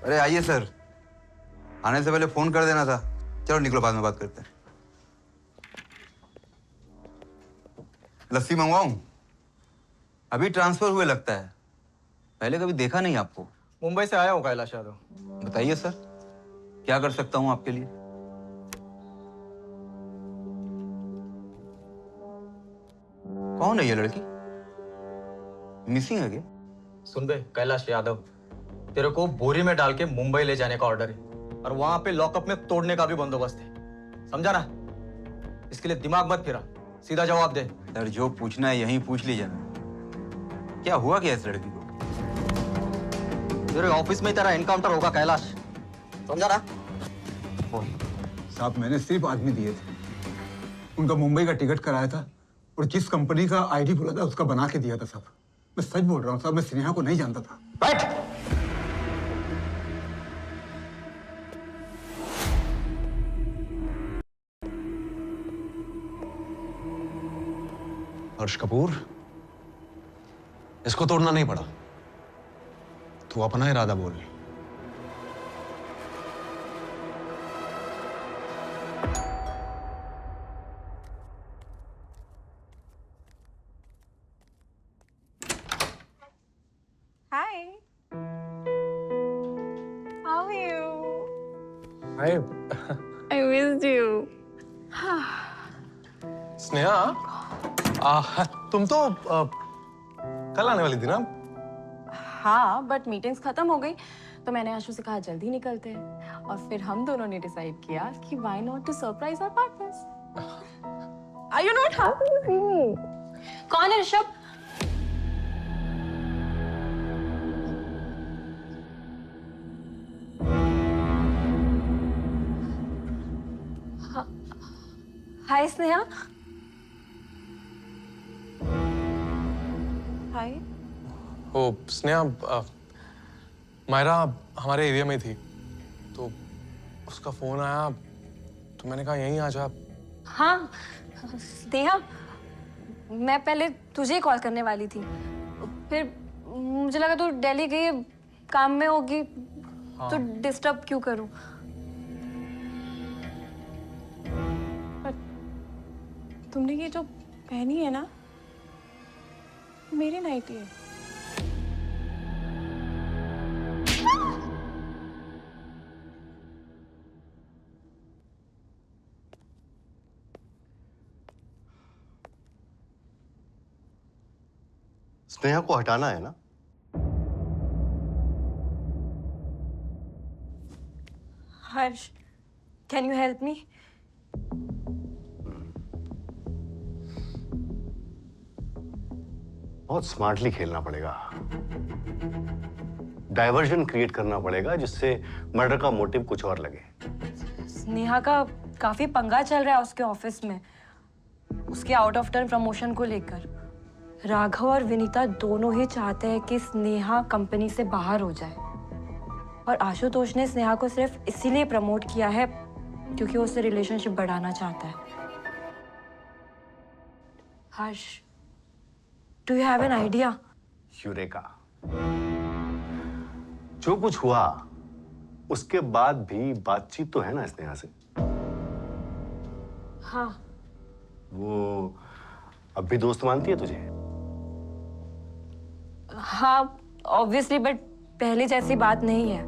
अरे आइए सर, आने से पहले फोन कर देना था। चलो निकलो, बाद में बात करते हैं। लस्सी मंगवाऊं? अभी ट्रांसफर हुए लगता है, पहले कभी देखा नहीं आपको। मुंबई से आया हूँ कैलाश यादव। बताइए सर, क्या कर सकता हूँ आपके लिए? कौन है ये लड़की? मिसिंग है क्या? सुन बे कैलाश यादव, तेरे को बोरी में डाल के मुंबई ले जाने का ऑर्डर है और वहां पे लॉकअप में तोड़ने का भी बंदोबस्त है, समझा ना? इसके लिए दिमाग मत फिरा, सीधा जवाब दे। सर जो पूछना है यहीं पूछ लीजिए ना। क्या हुआ क्या इस लड़की को? तेरे ऑफिस में ही तेरा एनकाउंटर होगा कैलाश, समझा ना? साहब मैंने सिर्फ आदमी दिए थे, उनका मुंबई का टिकट कराया था और जिस कंपनी का आईडी बोला था उसका बना के दिया था साहब। मैं सच बोल रहा हूँ साहब, मैं स्नेहा को नहीं जानता था। बैठ। हर्ष कपूर, इसको तोड़ना नहीं पड़ा, तू अपना इरादा बोल। Hi. How are you? Hi I missed you. Sneha, तुम तो कल आने वाली थी ना? हाँ, बट मीटिंग्स खत्म हो गई तो मैंने आशु से कहा जल्दी निकलते हैं और फिर हम दोनों ने डिसाइड किया कि why not to surprise our partners. Are you not happy with me? कौन है ऋषभ? हाय स्नेहा। हाय। ओ स्नेहा, मायरा हमारे एरिया में थी तो उसका फोन आया तो मैंने कहा यहीं आ जा। हाँ स्नेहा, मैं पहले तुझे कॉल करने वाली थी, फिर मुझे लगा तू दिल्ली गई काम में होगी, तो डिस्टर्ब क्यों करूं। तुमने ये जो पहनी है ना, मेरी नाइटी है। स्नेहा को हटाना है ना? हर्ष, कैन यू हेल्प मी? बहुत स्मार्टली खेलना पड़ेगा। डाइवर्जन क्रिएट करना पड़ेगा जिससे मर्डर का मोटिव कुछ और लगे। स्नेहा का काफी पंगा चल रहा है उसके ऑफिस में, उसके आउट ऑफ टर्न प्रमोशन को लेकर। राघव और विनीता दोनों ही चाहते हैं कि स्नेहा कंपनी से बाहर हो जाए, और आशुतोष ने स्नेहा को सिर्फ इसीलिए प्रमोट किया है क्योंकि वो उससे रिलेशनशिप बढ़ाना चाहता है। Harsh, do you have an idea? Eureka, जो कुछ हुआ उसके बाद भी बातचीत तो है ना स्नेहा से? हाँ। वो अब भी दोस्त मानती है तुझे? हाँ, ऑब्वियसली, बट पहले जैसी बात नहीं है।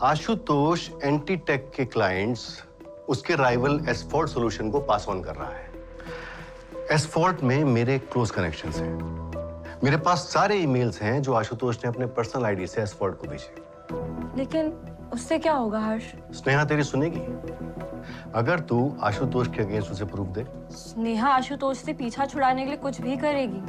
आशुतोष एंटीटेक के क्लाइंट्स उसके राइवल एसफोर्ट सॉल्यूशन को पास ऑन कर रहा है। एसफोर्ट में मेरे क्लोज कनेक्शंस हैं। मेरे पास सारे ईमेल्स हैं जो आशुतोष ने अपने पर्सनल आईडी से एसफोर्ट को भेजे। लेकिन उससे क्या होगा हर्ष? स्नेहा तेरी सुनेगी अगर तू आशुतोष के अगेंस्ट उसे प्रूफ दे। स्नेहा आशुतोष से पीछा छुड़ाने के लिए कुछ भी करेगी।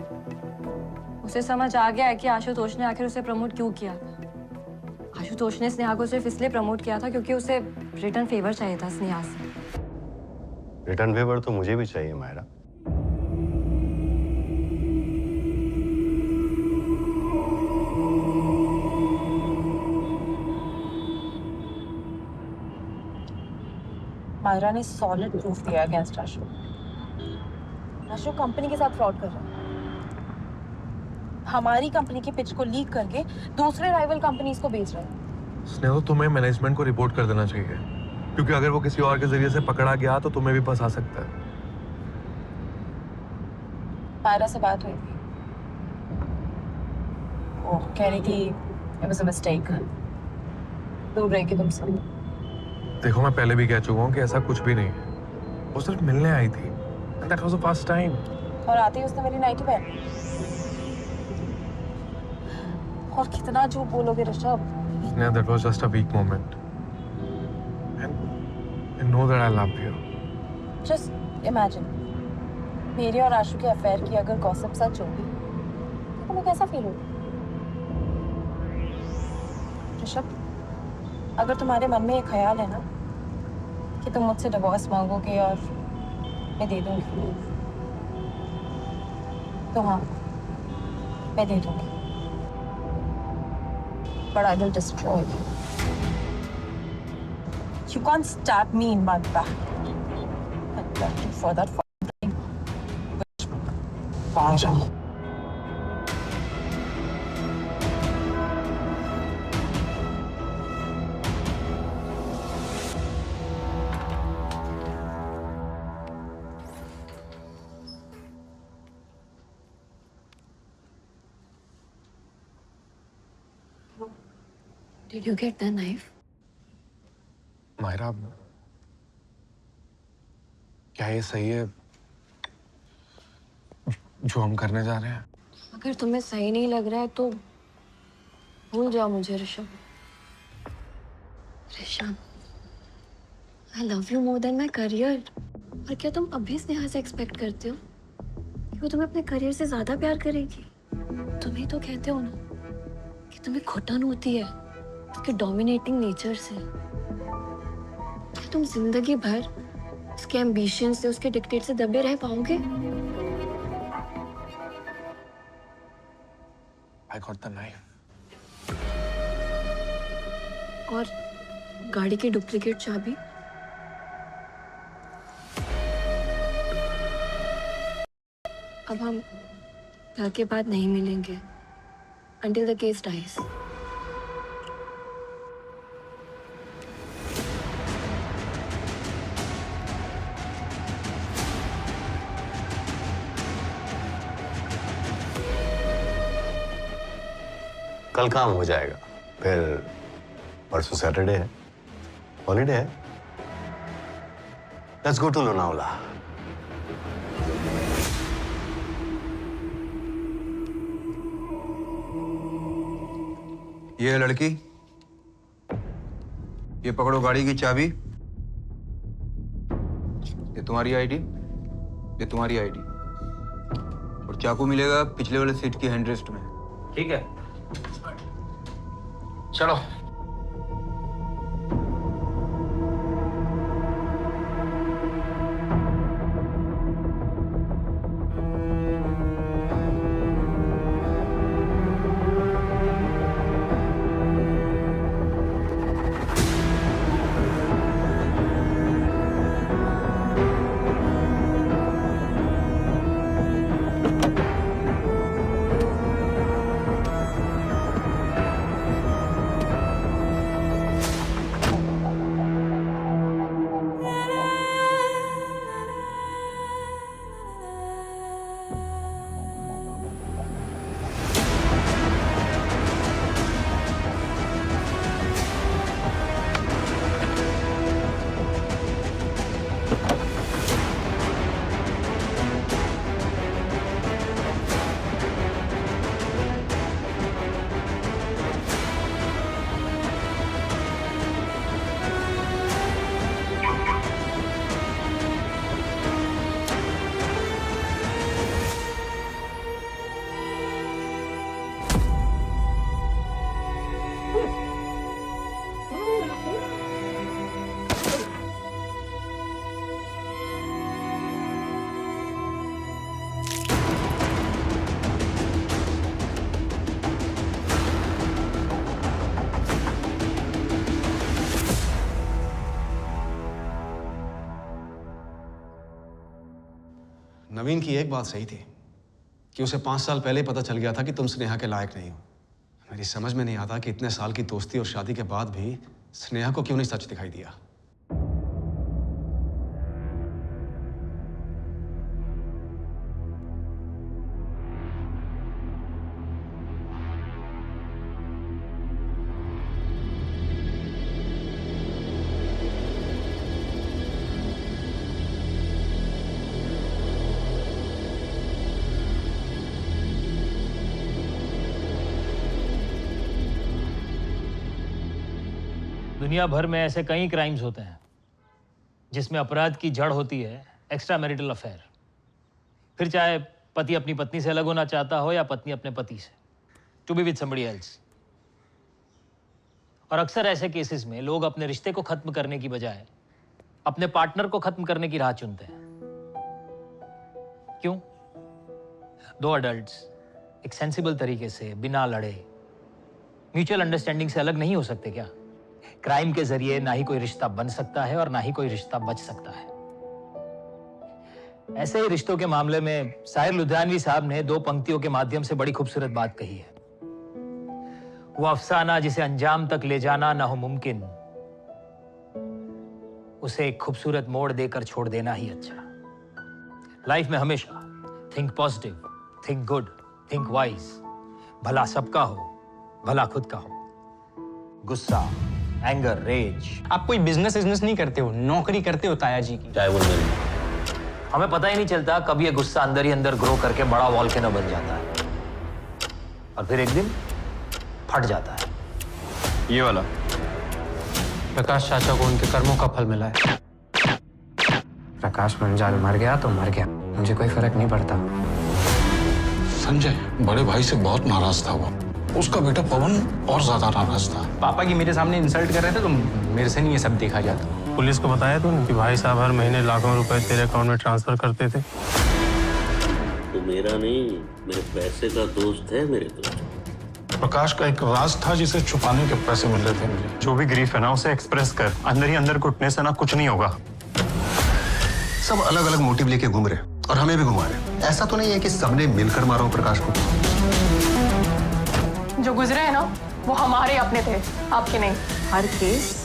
उसे समझ आ गया है कि आशुतोष ने आखिर उसे प्रमोट क्यों किया था। आशुतोष ने स्नेहा को सिर्फ इसलिए प्रमोट किया था क्योंकि उसे रिटर्न फेवर चाहिए था स्नेहा से। रिटर्न फेवर तो मुझे भी चाहिए मायरा। मायरा ने सॉलिड प्रूफ दिया अगेंस्ट आशु। आशु कंपनी के साथ फ्रॉड कर रहा है। हमारी कंपनी की पिच को लीक करके दूसरे राइवल कंपनीज को बेच रहा है। स्नेहा, तुम्हें मैनेजमेंट को रिपोर्ट कर देना चाहिए, क्योंकि अगर वो किसी और के जरिए से पकड़ा गया तो तुम्हें भी फंसा सकता है। मायरा से बात हुई थी, वो कह रही थी it was a mistake, दूर रह के तुमसे। देखो, मैं पहले भी कह चुका हूँ कि ऐसा कुछ भी नहीं है। वो सिर्फ मिलने आई थी। And that was the first time. और आते ही उसने मेरी नाइटी पहनी। और कितना झूठ बोलोगे Rishabh? Yeah, that was just a weak moment. And I know that I love you. Just imagine, मेरे और आशु के अफेयर की अगर गॉसिप सच होगी तो तुम्हें कैसा फील होगा? ऋषभ, अगर तुम्हारे मन में ये ख्याल है ना कि तुम मुझसे डिवोर्स मांगोगे और मैं दे दूंगी, तो हाँ, मैं दे दूंगी, but I will destroy you. You can't stab me in my back and thank you for that thing. Did you get the knife? Myra, क्या ये सही है जो हम करने जा रहे हैं? अगर तुम्हें सही नहीं लग रहा है तो भूल जाओ मुझे Rishabh. Rishabh, I love you more than my career। और क्या तुम अभी स्नेहा से एक्सपेक्ट करते हो कि वो तुम्हें अपने करियर से ज्यादा प्यार करेगी? तुम ही तो कहते हो ना कि तुम्हें घुटन होती है उसके डोमिनेटिंग नेचर से। क्या तुम जिंदगी भर उसके एम्बिशन से, उसके डिक्टेट से दबे रह पाओगे? I got the knife. और गाड़ी की डुप्लीकेट चाबी? अब हम घर के बाद नहीं मिलेंगे until the case dies। कल काम हो जाएगा, फिर परसों सैटरडे है, हॉलीडे है। Let's go to Lonavala. ये है लड़की, ये पकड़ो गाड़ी की चाबी, ये तुम्हारी आईडी, ये तुम्हारी आईडी, और चाकू मिलेगा पिछले वाले सीट की हैंडरेस्ट में। ठीक है, चलो। नवीन की एक बात सही थी कि उसे 5 साल पहले ही पता चल गया था कि तुम स्नेहा के लायक नहीं हो। मेरी समझ में नहीं आता कि इतने साल की दोस्ती और शादी के बाद भी स्नेहा को क्यों नहीं सच दिखाई दिया। दुनिया भर में ऐसे कई क्राइम्स होते हैं जिसमें अपराध की जड़ होती है एक्स्ट्रा मैरिटल अफेयर। फिर चाहे पति अपनी पत्नी से अलग होना चाहता हो या पत्नी अपने पति से, to be with somebody else. और अक्सर ऐसे केसेस में लोग अपने रिश्ते को खत्म करने की बजाय अपने पार्टनर को खत्म करने की राह चुनते हैं। क्यों? दो अडल्ट्स एक सेंसिबल तरीके से बिना लड़े म्यूचुअल अंडरस्टैंडिंग से अलग नहीं हो सकते क्या? क्राइम के जरिए ना ही कोई रिश्ता बन सकता है और ना ही कोई रिश्ता बच सकता है। ऐसे ही रिश्तों के मामले में साहिर लुधियानवी साहब ने 2 पंक्तियों के माध्यम से बड़ी खूबसूरत बात कही है। वो अफसाना जिसे अंजाम तक ले जाना ना हो मुमकिन, उसे एक खूबसूरत मोड़ देकर छोड़ देना ही अच्छा। लाइफ में हमेशा think positive, think good, think wise. भला सबका हो, भला खुद का हो। गुस्सा, एंगर, रेज। आप कोई बिजनेस नहीं करते हो, नौकरी करते हो ताया जी की। चाहे वो हमें पता ही नहीं चलता कब ये गुस्सा अंदर ही अंदर ग्रो करके बड़ा वॉल्केनो बन जाता है और फिर एक दिन फट जाता है। ये वाला प्रकाश चाचा को उनके कर्मों का फल मिला है। प्रकाश मंजाल मर गया तो मर गया, मुझे कोई फर्क नहीं पड़ता। संजय बड़े भाई से बहुत नाराज था वो, उसका बेटा पवन और ज्यादा नाराज था। पापा की मेरे सामने इंसल्ट कर रहे थे तो मेरे से नहीं ये सब देखा जाता। पुलिस को बताया तूने कि भाई साहब हर महीने लाखों रुपए तेरे अकाउंट में ट्रांसफर करते थे? तो मेरा नहीं, मेरे पैसे का दोस्त है मेरे दोस्त। प्रकाश का एक राज था जिसे छुपाने के पैसे मिल रहे थे मुझे। जो भी ग्रीफ है ना उसे एक्सप्रेस कर, अंदर ही अंदर घुटने से ना कुछ नहीं होगा। सब अलग अलग मोटिव लेके घूम रहे और हमें भी घुमा रहे। ऐसा तो नहीं है कि सबने मिलकर मारा हो प्रकाश को। जो गुजरे हैं ना वो हमारे अपने थे, आपके नहीं। हर केस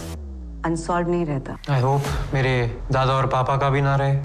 अनसॉल्व नहीं रहता। आई होप मेरे दादा और पापा का भी ना रहे।